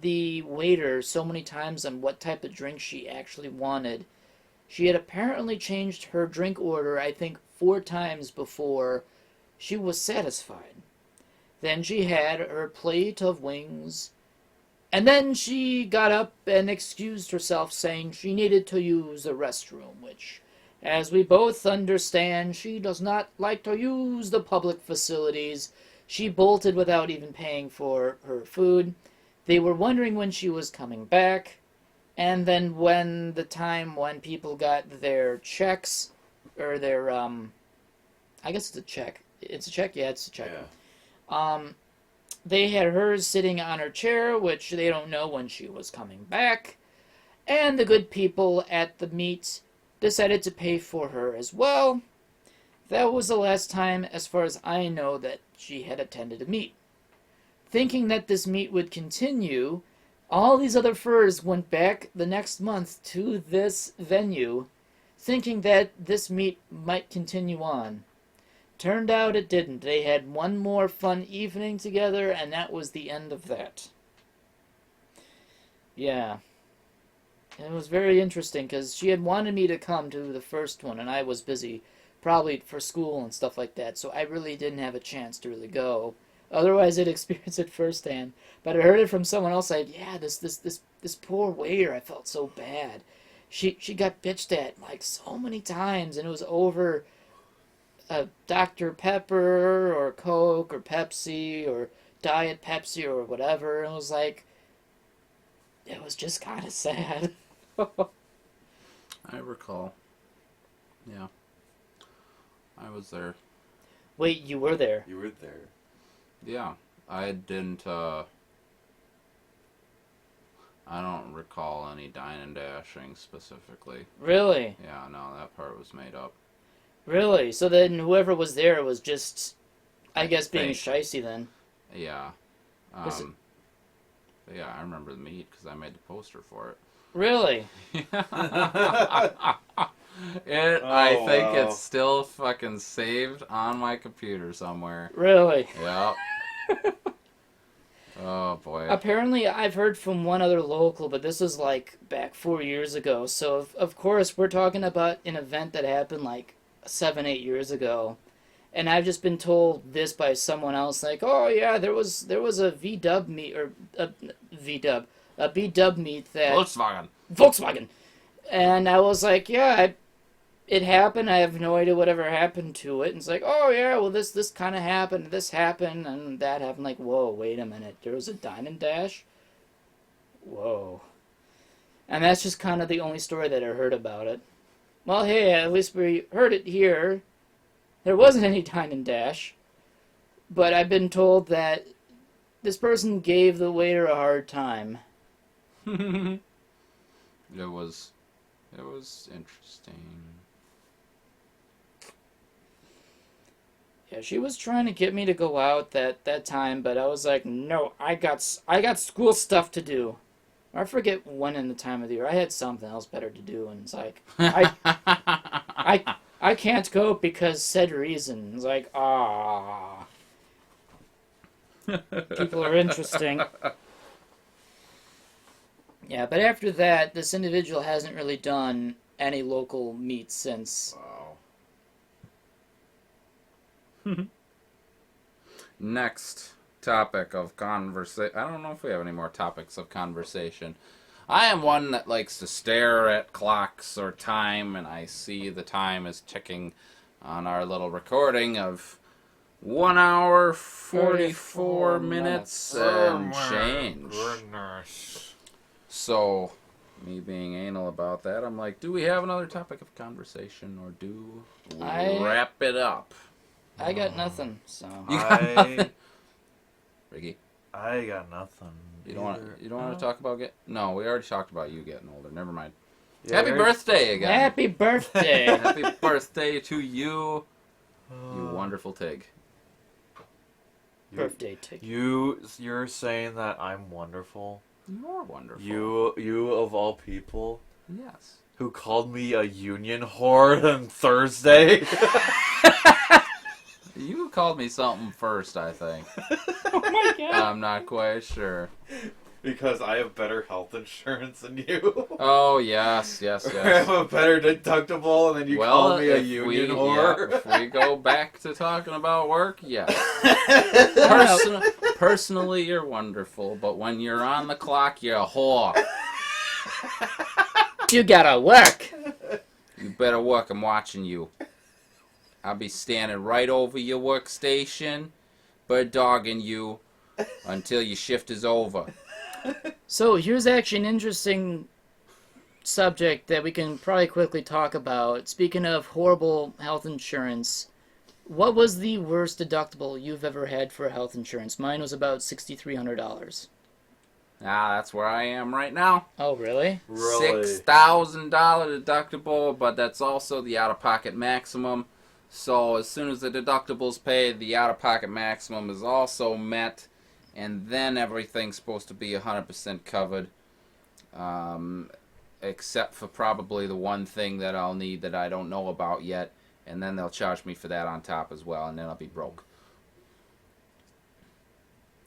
the waiter so many times on what type of drink she actually wanted. She had apparently changed her drink order, I think, 4 times before she was satisfied. Then she had her plate of wings, and then she got up and excused herself, saying she needed to use the restroom, which, as we both understand, she does not like to use the public facilities. She bolted without even paying for her food. They were wondering when she was coming back, and then when the time when people got their checks, or their, I guess it's a check. It's a check? Yeah, it's a check. Yeah. They had hers sitting on her chair, which they don't know when she was coming back, and the good people at the meet decided to pay for her as well. That was the last time, as far as I know, that she had attended a meet. Thinking that this meet would continue, all these other furs went back the next month to this venue, thinking that this meet might continue on. Turned out it didn't. They had one more fun evening together, and that was the end of that. Yeah. It was very interesting, because she had wanted me to come to the first one, and I was busy, probably for school and stuff like that, so I really didn't have a chance to really go. Otherwise, I'd experience it firsthand. But I heard it from someone else, like, yeah, this poor waiter, I felt so bad. She got bitched at, like, so many times, and it was over Dr. Pepper, or Coke, or Pepsi, or Diet Pepsi, or whatever, and it was like, it was just kind of sad. I recall. Yeah. I was there. Wait, you were there? You were there. Yeah. I didn't, I don't recall any dine and dashing specifically. Really? Yeah, no, that part was made up. Really? So then whoever was there was just, I guess, being think. shicey then. Yeah. Was it- But yeah, I remember the meet because I made the poster for it. Really? I think it's still fucking saved on my computer somewhere. Really? Yep. Oh boy. Apparently, I've heard from one other local, but this was like back 4 years ago. So, of course, we're talking about an event that happened like 7, 8 years ago. And I've just been told this by someone else, like, oh yeah, there was a V-dub meet, or a B-dub meet that... Volkswagen! And I was like, yeah, it happened, I have no idea whatever happened to it. And it's like, oh yeah, well this kind of happened, this happened, and that happened. Like, whoa, wait a minute, there was a dine and dash? Whoa. And that's just kind of the only story that I heard about it. Well, hey, at least we heard it here. There wasn't any dine and dash. But I've been told that this person gave the waiter a hard time. It was interesting. Yeah, she was trying to get me to go out that time, but I was like, no, I got school stuff to do. I forget when in the time of the year. I had something else better to do, and it's like, I can't go because said reason. It's like, ah. People are interesting. Yeah, but after that, this individual hasn't really done any local meets since. Wow. Next topic of conversation. I don't know if we have any more topics of conversation. I am one that likes to stare at clocks or time, and I see the time is ticking on our little recording of 1 hour, 44 minutes and change. Goodness. So, me being anal about that, I'm like, do we have another topic of conversation, or do we wrap it up? I got nothing, so. Ricky? I got nothing. You don't want to talk about No, we already talked about you getting older. Never mind. Yeah, Happy birthday again. Happy birthday! Happy birthday to you, you wonderful Tig. Birthday ticket. You're saying that I'm wonderful? You're wonderful. You of all people, Yes. who called me a union whore on Thursday. You called me something first, I think. Oh my god. I'm not quite sure. Because I have better health insurance than you. Oh, yes. I have a better deductible, and then you call me a union whore. Yeah, if we go back to talking about work, yes. Personally, you're wonderful, but when you're on the clock, you're a whore. You gotta work. You better work. I'm watching you. I'll be standing right over your workstation, bird dogging you until your shift is over. So here's actually an interesting subject that we can probably quickly talk about. Speaking of horrible health insurance, what was the worst deductible you've ever had for health insurance? Mine was about $6,300. That's where I am right now. Oh, really? Really? $6,000 deductible, but that's also the out-of-pocket maximum. So as soon as the deductible's paid, the out-of-pocket maximum is also met, and then everything's supposed to be 100% covered, except for probably the one thing that I'll need that I don't know about yet, and then they'll charge me for that on top as well, and then I'll be broke.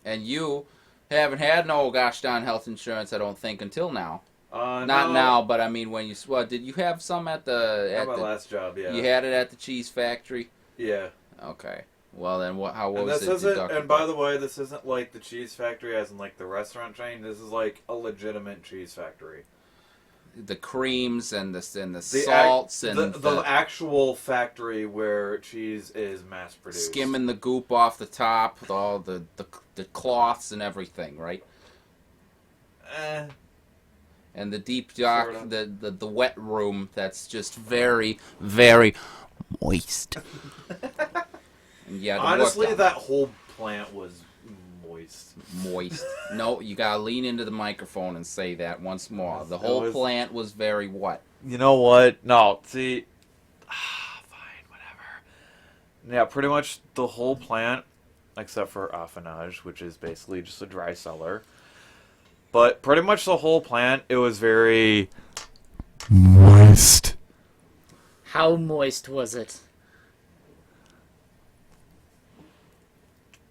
And you haven't had no gosh darn health insurance, I don't think, until now. Not No. now, but I mean when you... Well, did you have some at the... At my last job, yeah. You had it at the cheese factory? Yeah. Okay. Well, then how And was this it isn't, deductible? and by the way, this isn't like the cheese factory as in like the restaurant chain. This is like a legitimate cheese factory. The creams and the salts and the actual factory where cheese is mass produced. skimming the goop off the top, with all the cloths and everything, right? And the deep dock, Sorta. the wet room that's just very, very moist. And you had to Honestly, work on that whole plant was moist. moist. No, you gotta lean into the microphone and say that once more. The whole plant was very what? You know what? No, see, fine, whatever. Yeah, pretty much the whole plant, except for affinage, which is basically just a dry cellar. But pretty much the whole plant, it was very moist. How moist was it?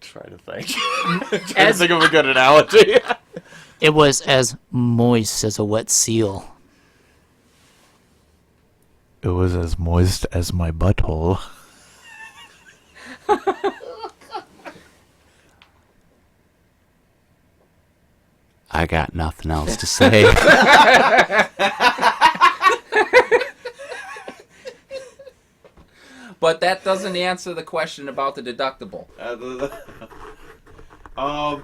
Try to think. Try to think of a good analogy. It was as moist as a wet seal. It was as moist as my butthole. I got nothing else to say. But that doesn't answer the question about the deductible.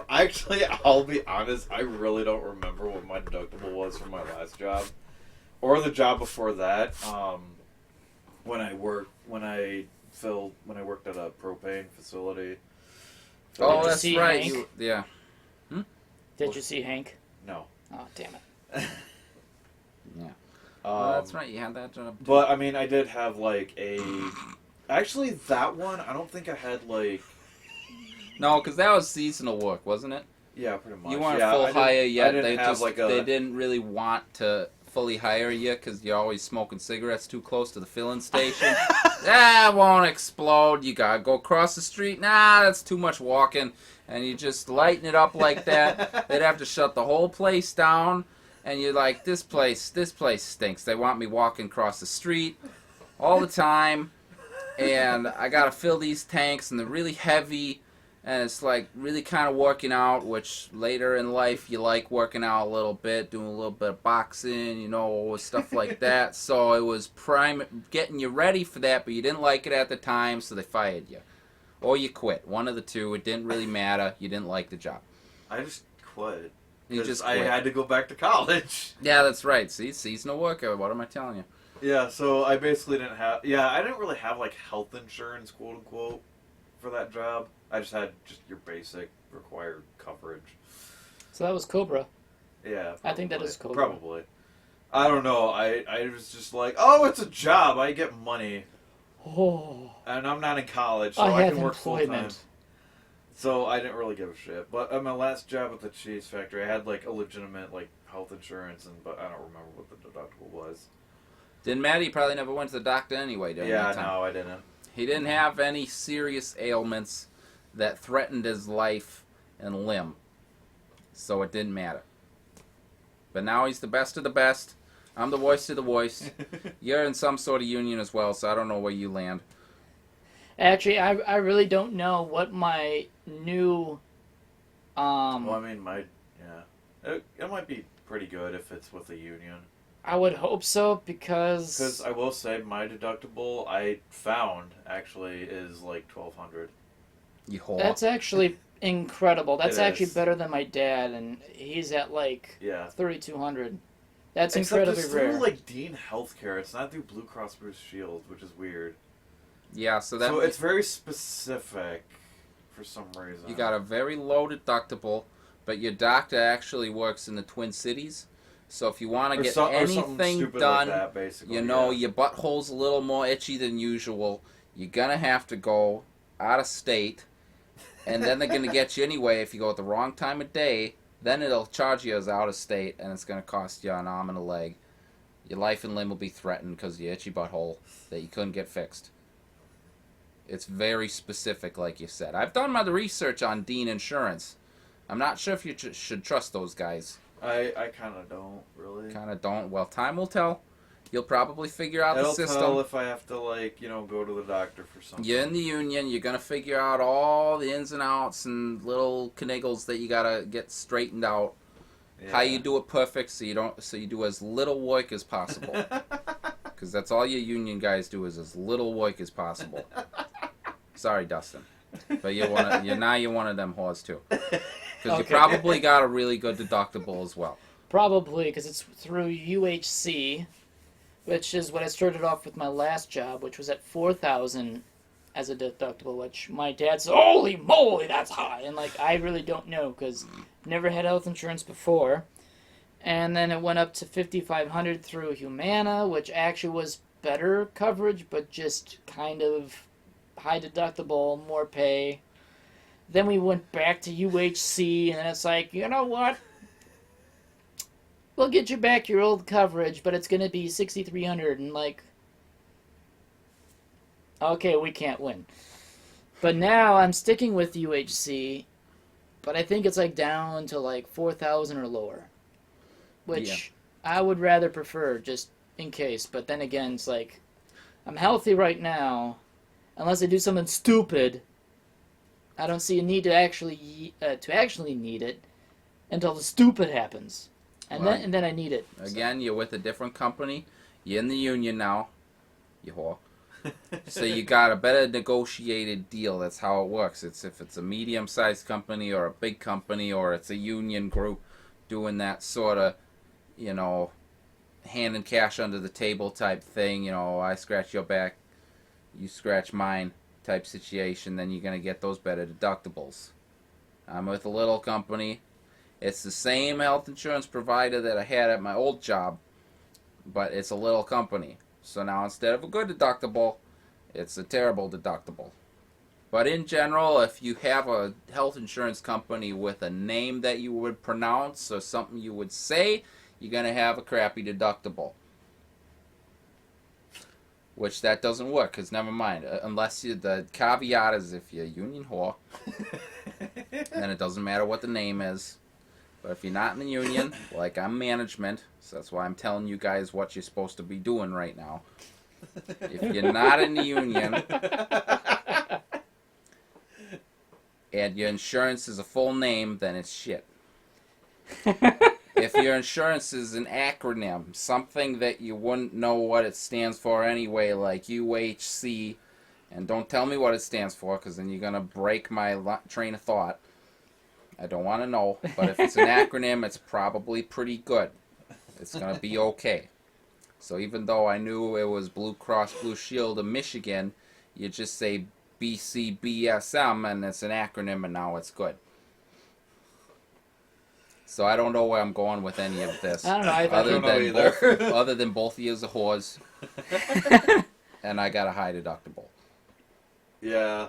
Actually, I'll be honest, I really don't remember what my deductible was for my last job. Or the job before that. When I worked at a propane facility. Oh, you that's see right. Hank? Yeah. Did you see Hank? No. Oh, damn it. Yeah. Oh, that's right. You had that job. Too. But, I mean, I did have, like, a... Actually, that one, I don't think I had, like... No, because that was seasonal work, wasn't it? Yeah, pretty much. You weren't yeah, full hire yet. I didn't have, like, they didn't really want to fully hire you because you're always smoking cigarettes too close to the filling station. That won't explode. You gotta go across the street. Nah, that's too much walking. And you just lighten it up like that. They'd have to shut the whole place down. And you're like, this place stinks. They want me walking across the street all the time. And I gotta fill these tanks, and they're really heavy. And it's like really kind of working out, which later in life you like working out a little bit, doing a little bit of boxing, stuff like that. So it was getting you ready for that, but you didn't like it at the time, so they fired you. Or you quit. One of the two. It didn't really matter. You didn't like the job. I just quit. You just I quit. had to go back to college. Yeah, that's right. See, seasonal worker. What am I telling you? Yeah, so I basically didn't have... Yeah, I didn't really have, like, health insurance, quote-unquote, for that job. I just had just your basic required coverage. So that was Cobra. Yeah, probably. I think that is Cobra. Probably. I don't know. I was just like, oh, it's a job. I get money. Oh. And I'm not in college, so I I have can work full-time. employment. So I didn't really give a shit. But at my last job at the cheese factory, I had like a legitimate like health insurance, but I don't remember what the deductible was. Didn't matter. He probably never went to the doctor anyway during that time. No, I didn't. He didn't have any serious ailments that threatened his life and limb, so it didn't matter. But now he's the best of the best. I'm the voice of the voice. You're in some sort of union as well, so I don't know where you land. Actually, I really don't know what my new Well, I mean, it might be pretty good if it's with a union. I would hope so, Because I will say, my deductible I found actually is like $1,200. You whore. That's actually incredible. That's It actually is. better than my dad, and he's at like Yeah. 3,200. That's Except incredibly it's rare. through like Dean Healthcare. It's not through Blue Cross Blue Shield, which is weird. Yeah, so that So it's very specific for some reason. you got a very low deductible, but your doctor actually works in the Twin Cities. So if you want to get anything done, like that, basically, your butthole's a little more itchy than usual, you're going to have to go out of state, and then they're going to get you anyway if you go at the wrong time of day. Then it'll charge you as out of state, and it's going to cost you an arm and a leg. Your life and limb will be threatened because of your itchy butthole that you couldn't get fixed. It's very specific, like you said. I've done my research on Dean Insurance. I'm not sure if you should trust those guys. I kind of don't, really. Kind of don't. Well, time will tell. You'll probably figure out It'll the system. tell if I have to, like, go to the doctor for something. You're in the union. You're going to figure out all the ins and outs and little kniggles that you got to get straightened out. Yeah. How you do it perfect so you do as little work as possible. Because that's all your union guys do is as little work as possible. Sorry, Dustin. But you're one of them whores, too. Because you probably got a really good deductible as well. Probably, because it's through UHC, which is what I started off with my last job, which was at $4,000 as a deductible, which my dad said, holy moly, that's high. And, I really don't know, because I've never had health insurance before. And then it went up to $5,500 through Humana, which actually was better coverage, but just kind of high deductible, more pay. Then we went back to UHC, and it's like, you know what? We'll get you back your old coverage, but it's going to be $6,300, and okay, we can't win. But now I'm sticking with UHC, but I think it's down to $4,000 or lower, which I would rather prefer, just in case. But then again, it's I'm healthy right now, unless I do something stupid. I don't see a need to actually need it until the stupid happens. And then I need it. Again, you're with a different company. You're in the union now. You whore. So you got a better negotiated deal. That's how it works. If it's a medium-sized company or a big company or it's a union group doing that sort of, handing cash under the table type thing, I scratch your back, you scratch mine type situation, then you're going to get those better deductibles. I'm with a little company. It's the same health insurance provider that I had at my old job, but it's a little company. So now instead of a good deductible, it's a terrible deductible. But in general, if you have a health insurance company with a name that you would pronounce or something you would say, you're going to have a crappy deductible. Which that doesn't work, because never mind. Unless the caveat is if you're a union whore, then it doesn't matter what the name is. But if you're not in the union, I'm management, so that's why I'm telling you guys what you're supposed to be doing right now. If you're not in the union, and your insurance is a full name, then it's shit. If your insurance is an acronym, something that you wouldn't know what it stands for anyway, like UHC, and don't tell me what it stands for, because then you're going to break my train of thought. I don't want to know, but if it's an acronym, it's probably pretty good. It's going to be okay. So even though I knew it was Blue Cross Blue Shield of Michigan, you just say BCBSM, and it's an acronym, and now it's good. So I don't know where I'm going with any of this. I don't know. Other than both of you are whores. And I got a high deductible. Yeah.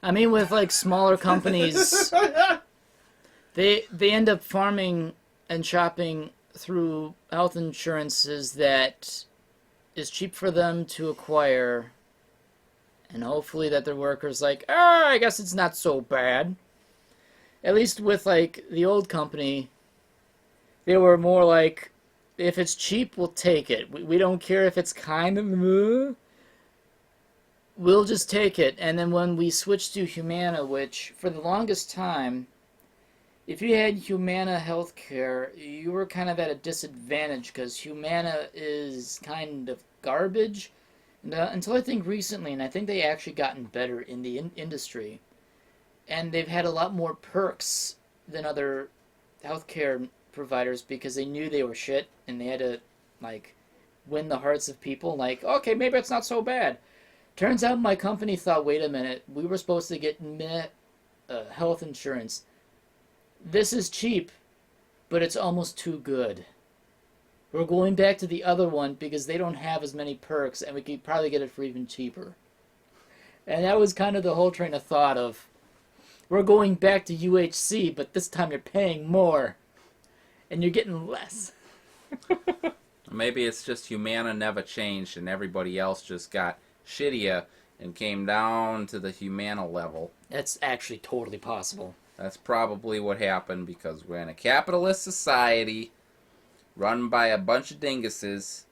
I mean, with like smaller companies, they end up farming and shopping through health insurances that is cheap for them to acquire, and hopefully that their workers like, I guess it's not so bad. At least with like the old company, they were more like, if it's cheap, we'll take it. We don't care if it's kind of, we'll just take it. And then when we switched to Humana, which for the longest time, if you had Humana healthcare, you were kind of at a disadvantage because Humana is kind of garbage. And, until I think recently, and I think they actually gotten better in the industry. And they've had a lot more perks than other healthcare providers because they knew they were shit and they had to, like, win the hearts of people. Like, okay, maybe it's not so bad. Turns out my company thought, wait a minute, we were supposed to get health insurance. This is cheap, but it's almost too good. We're going back to the other one because they don't have as many perks, and we could probably get it for even cheaper. And that was kind of the whole train of thought of, we're going back to UHC, but this time you're paying more, and you're getting less. Maybe it's just Humana never changed, and everybody else just got shittier and came down to the Humana level. That's actually totally possible. That's probably what happened because we're in a capitalist society run by a bunch of dinguses,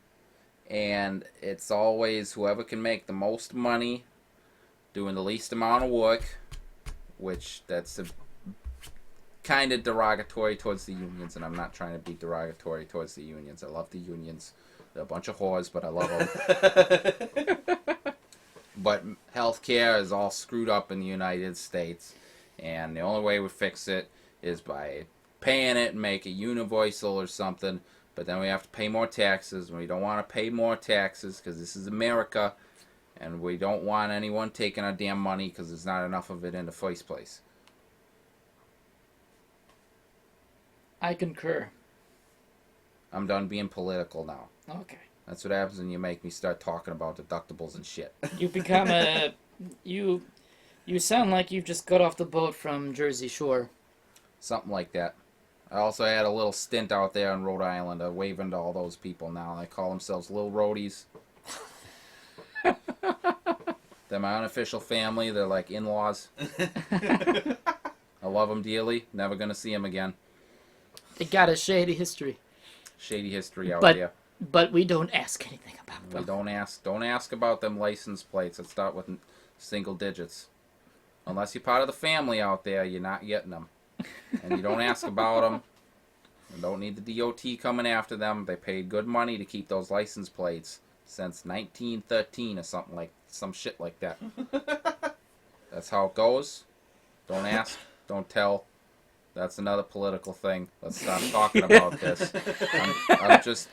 and it's always whoever can make the most money doing the least amount of work, which that's kind of derogatory towards the unions, and I'm not trying to be derogatory towards the unions. I love the unions. They're a bunch of whores, but I love them. But healthcare is all screwed up in the United States, and the only way we fix it is by paying it and make it universal or something, but then we have to pay more taxes, and we don't want to pay more taxes because this is America, and we don't want anyone taking our damn money because there's not enough of it in the first place. I concur. I'm done being political now. Okay. That's what happens when you make me start talking about deductibles and shit. You become a... You sound like you've just got off the boat from Jersey Shore. Something like that. I also had a little stint out there in Rhode Island, waving to all those people now. They call themselves Little Roadies. They're my unofficial family. They're like in-laws. I love them dearly. Never going to see them again. They got a shady history. Shady history out there. But we don't ask anything about them. We don't ask about them license plates that start with single digits. Unless you're part of the family out there, you're not getting them. And you don't ask about them. You don't need the DOT coming after them. They paid good money to keep those license plates since 1913 or some shit like that. That's how it goes. Don't ask, don't tell. That's another political thing. Let's stop talking about this.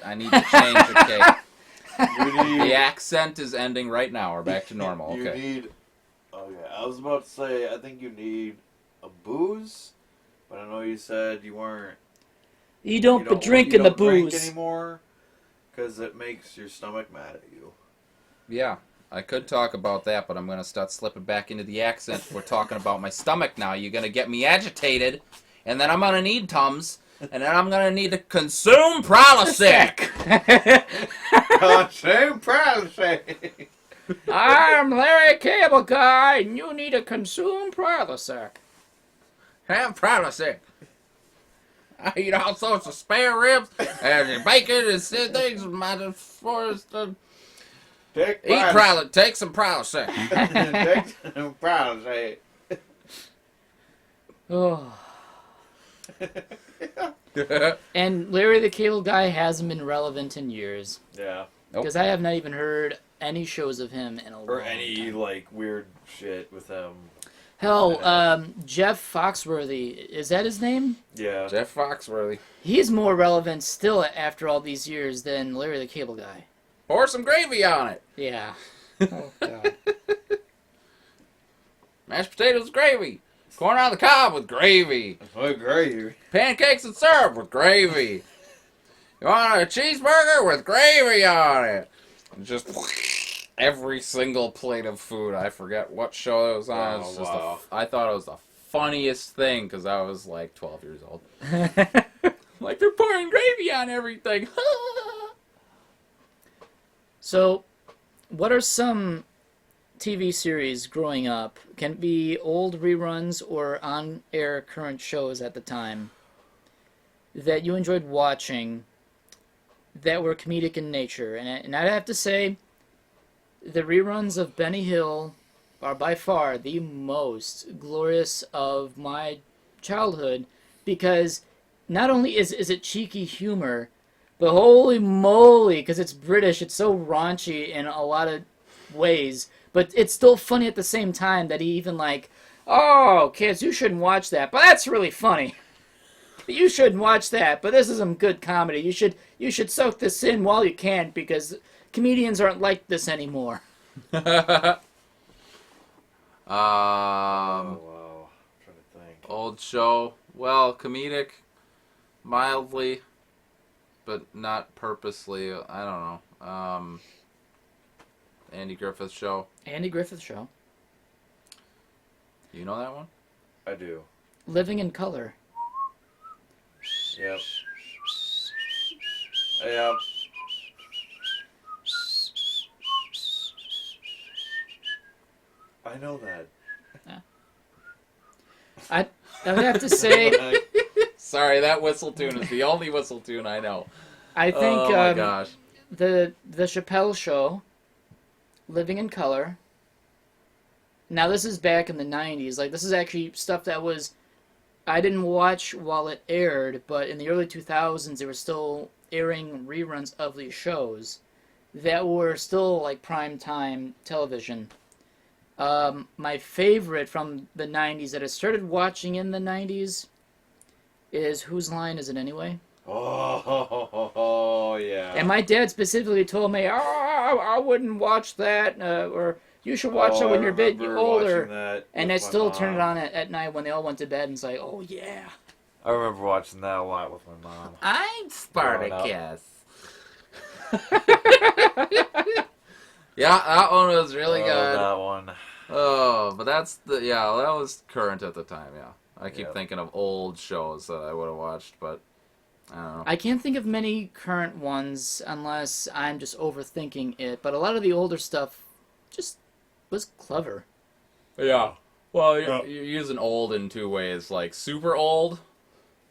I need to change, okay? The accent is ending right now. We're back to normal, okay? Okay, I was about to say, I think you need a booze, but I know you said you weren't... You don't drink the booze. Drink anymore, because it makes your stomach mad at you. Yeah, I could talk about that, but I'm going to start slipping back into the accent. We're talking about my stomach now. You're going to get me agitated, and then I'm going to need Tums, and then I'm going to need to consume Prilosec. Consume Prilosec. I'm Larry Cable Guy, and you need to consume Prilosec. Have Prilosec. I eat all sorts of spare ribs and bacon and things. Take some Prilosec. Take some Prilosec. Oh. And Larry the Cable Guy hasn't been relevant in years. Yeah. Because I have not even heard any shows of him in a long time. Or any, like, weird shit with him. Hell, Jeff Foxworthy, is that his name? Yeah. Jeff Foxworthy. He's more relevant still after all these years than Larry the Cable Guy. Pour some gravy on it. Yeah. Oh, God. Mashed potatoes with gravy. Corn on the cob with gravy. What gravy? Pancakes and syrup with gravy. You want a cheeseburger with gravy on it? Just every single plate of food. I forget what show it was on. It's just wow. I thought it was the funniest thing because I was like 12 years old. Like, they're pouring gravy on everything. So, what are some TV series growing up? Can it be old reruns or on-air current shows at the time that you enjoyed watching that were comedic in nature? And I'd have to say, the reruns of Benny Hill are by far the most glorious of my childhood, because not only is it cheeky humor, but holy moly, because it's British, it's so raunchy in a lot of ways, but it's still funny at the same time that he even like, oh, kids, you shouldn't watch that, but that's really funny. You shouldn't watch that, but this is some good comedy. You should soak this in while you can, because comedians aren't like this anymore. Oh, wow. I'm trying to think. Old show. Well, comedic, mildly, but not purposely. I don't know. Andy Griffith Show. Andy Griffith Show. You know that one? I do. Living in Color. Yep. Yep. I know that. I would have to say, Sorry, that whistle tune is the only whistle tune I know. I think Oh my gosh. the Chappelle Show, Living in Color. Now this is back in the 90s. Like, this is actually stuff that was, I didn't watch while it aired, but in the early 2000s they were still airing reruns of these shows that were still like prime time television. My favorite from the 90s that I started watching in the 90s is Whose Line Is It Anyway? Oh, yeah. And my dad specifically told me, oh, I wouldn't watch that, or you should watch it when you're a bit older. And I still turn it on at night when they all went to bed and say, oh, yeah. I remember watching that a lot with my mom. I'm Spartacus. Yeah, that one was really good. That one. Oh, but that was current at the time, yeah. I keep Yep. thinking of old shows that I would have watched, but I don't know. I can't think of many current ones unless I'm just overthinking it, but a lot of the older stuff just was clever. Yeah. Well, Yeah. you're using old in two ways. Like, super old,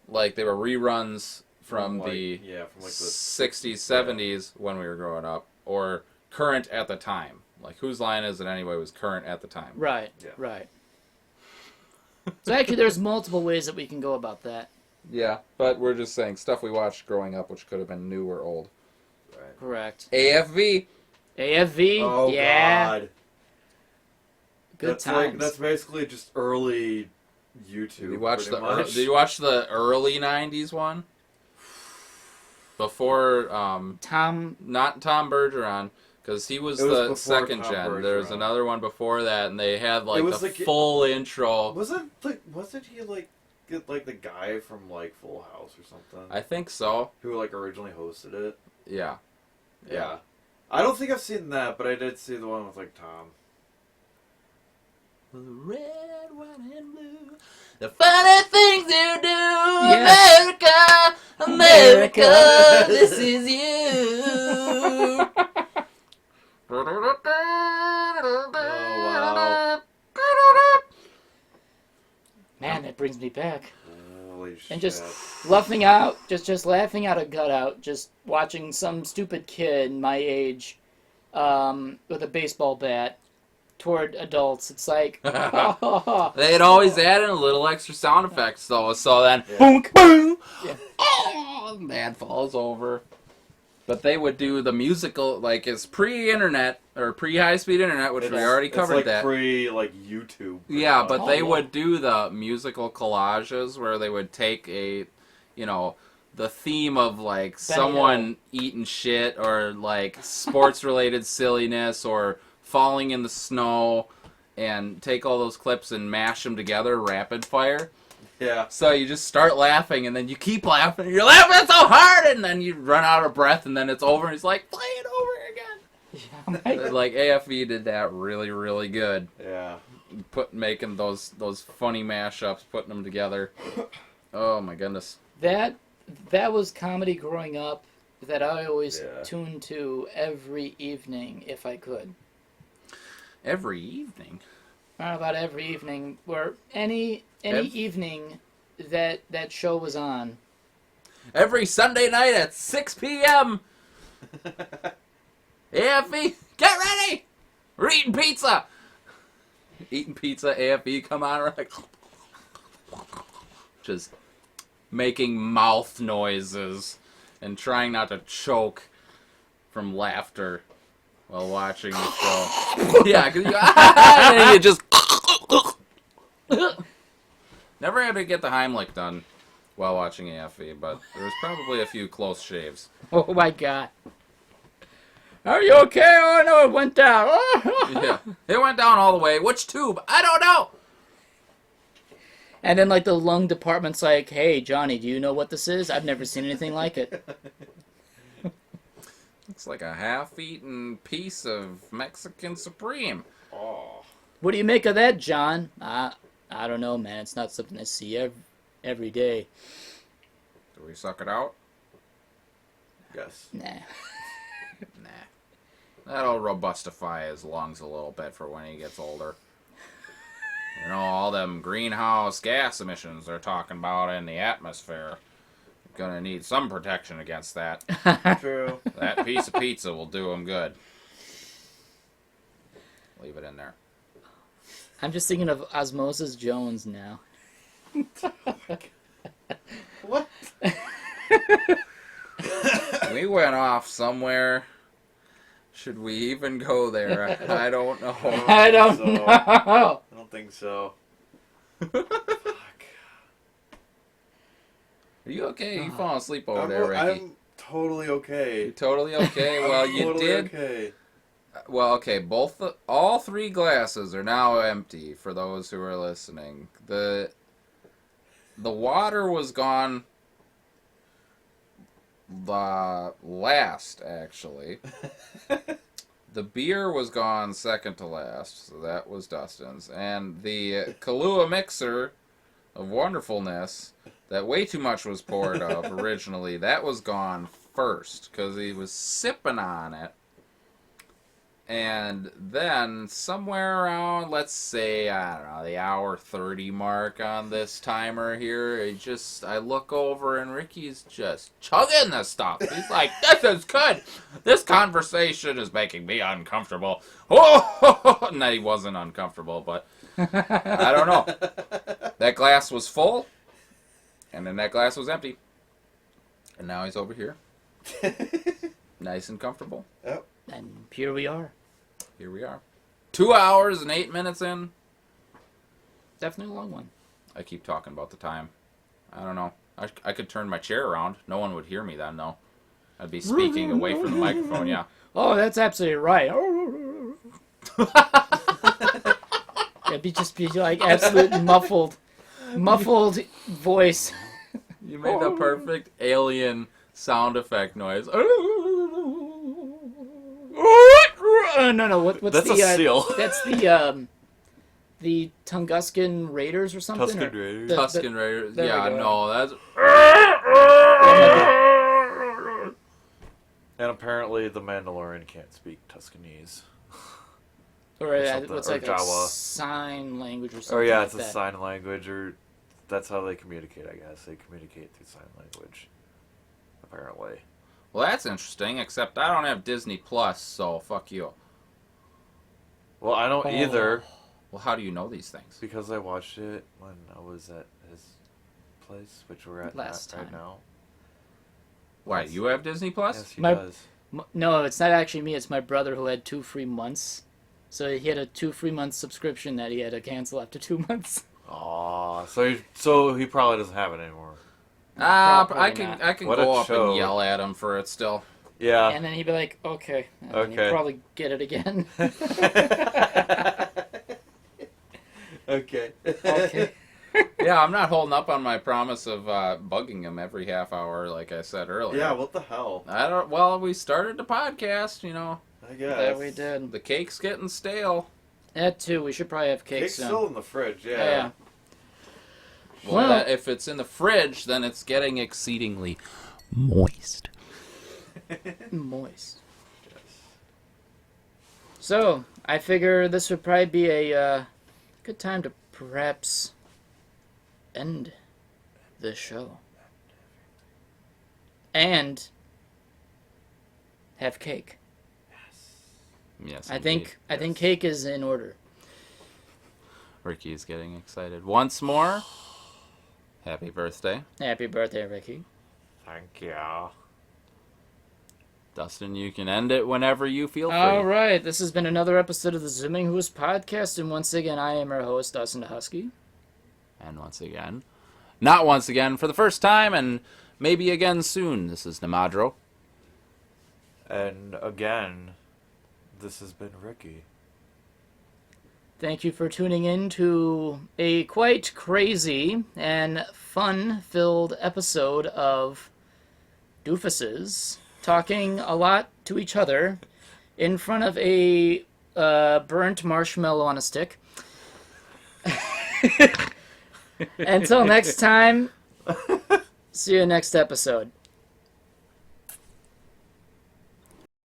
like they were reruns from From the the 60s, 70s when we were growing up, or current at the time. Like, Whose Line Is It Anyway was current at the time. Right, Yeah. right. So actually there's multiple ways that we can go about that. Yeah, but we're just saying stuff we watched growing up, which could have been new or old. Right. Correct. AFV. AFV, Oh, yeah. God. Good times. That's basically just early YouTube. Did you watch pretty Did you watch the early '90s one? Before Tom, not Tom Bergeron, because he was It was the before second Tom gen. There was Bergeron. another one before that, and they had like It was the like- full intro. Wasn't he like the guy from like Full House or something? I think so. Who like originally hosted it? Yeah. Yeah. I don't think I've seen that, but I did see the one with like Tom. Red, white, and blue. The funny things you do, Yes. America, America, this is you. wow. man, that brings me back. Holy shit. And just laughing out, just laughing out a gut out, just watching some stupid kid my age with a baseball bat toward adults. It's like, They'd always add in a little extra sound effects, though. So then, Yeah. boom, boom, Yeah. oh, man falls over. But they would do the musical, like it's pre-internet or pre-high-speed internet, which we already covered it's like that. Pre YouTube. Yeah, but Oh, they yeah. would do the musical collages where they would take the theme of like someone eating shit or like sports-related silliness or falling in the snow and take all those clips and mash them together rapid fire. Yeah. So you just start laughing and then you keep laughing and you're laughing so hard and then you run out of breath and then it's over and it's like, play it over again. yeah, Like AFE did that really, really good. Yeah. Making those funny mashups, putting them together. Oh my goodness. That was comedy growing up that I always tuned to every evening if I could. Every evening? About every evening, where any evening that show was on. Every Sunday night at 6 p.m. AFE, get ready! We're eating pizza! Eating pizza, AFE, come on, like, just making mouth noises and trying not to choke from laughter while watching the show. Yeah, because you just never had to get the Heimlich done while watching AFE, but there was probably a few close shaves. Oh my god. Are you okay? Oh no, it went down. Yeah, it went down all the way. Which tube? I don't know. And then like the lung department's like, hey Johnny, do you know what this is? I've never seen anything like it. Looks like a half-eaten piece of Mexican Supreme. Oh. What do you make of that, John? I don't know, man. It's not something I see every day. Do we suck it out? Yes. Nah. Nah. That'll robustify his lungs a little bit for when he gets older. You know, all them greenhouse gas emissions they're talking about in the atmosphere. Gonna need some protection against that. True. That piece of pizza will do him good. Leave it in there. I'm just thinking of Osmosis Jones now. What? We went off somewhere. Should we even go there? I don't know. I don't So- know. I don't think so. Fuck. Are you okay? You falling asleep over there, Ricky? I'm totally okay. You totally okay? Well, you Totally did. Okay. Well, okay. All three glasses are now empty. For those who are listening, the water was gone. The last, actually. The beer was gone second to last, so that was Dustin's. And the Kahlua mixer of wonderfulness that way too much was poured of originally, that was gone first, because he was sipping on it. And then somewhere around, let's say, I don't know, the hour 30 mark on this timer here, I look over and Ricky's just chugging this stuff. He's like, this is good. This conversation is making me uncomfortable. Oh, no, he wasn't uncomfortable, but I don't know. That glass was full, and then that glass was empty. And now he's over here. Nice and comfortable. Yep. And here we are. Here we are. 2 hours and 8 minutes in. Definitely a long one. I keep talking about the time. I don't know. I could turn my chair around. No one would hear me then, though. I'd be speaking away from the microphone, yeah. Oh, that's absolutely right. It'd just be like absolute muffled voice. You made the perfect alien sound effect noise. No. What's That's the? a seal. That's the Tunguskan Raiders or something. Tusken Raiders. Tusken Raiders. there we Yeah, go. no, that's. And apparently the Mandalorian can't speak Tuscanese. Or something, what's or like Jawa. a sign language or something. Oh yeah, like it's a that. sign language, or that's how they communicate, I guess. They communicate through sign language. Apparently. Well, that's interesting, except I don't have Disney Plus, so fuck you. Well, I don't either, Well, how do you know these things? because I watched it when I was at his place, which we're at Last right time. now. Why, you have Disney Plus? Yes, he My- does. No, it's not actually me. It's my brother who had 2 free months. So he had a 2 free month subscription that he had to cancel after 2 months. Aw, so he probably doesn't have it anymore. Probably I can not. I can What go a up show. and yell at him for it still. Yeah. And then he'd be like, okay. And then Okay. he'd probably get it again. Okay. Okay. Yeah, I'm not holding up on my promise of bugging him every half hour, like I said earlier. Yeah, what the hell? I don't. Well, we started the podcast, you know. I guess. That we did. The cake's getting stale. That too. We should probably have cake Cake's soon. still in the fridge, yeah. Yeah. Well, if it's in the fridge, then it's getting exceedingly moist. Moist. So, I figure this would probably be a good time to perhaps end the show. And have cake. Yes, I think cake is in order. Ricky's getting excited. Once more, happy birthday. Happy birthday, Ricky. Thank you. Dustin, you can end it whenever you feel free. All right, this has been another episode of the Zooming Hoosk podcast, and once again, I am your host, Dustin DaHusky. And once again, not once again, for the first time, and maybe again soon, this is Nimadro. And again, this has been Ricky. Thank you for tuning in to a quite crazy and fun-filled episode of Doofuses talking a lot to each other in front of a burnt marshmallow on a stick. Until next time, see you next episode.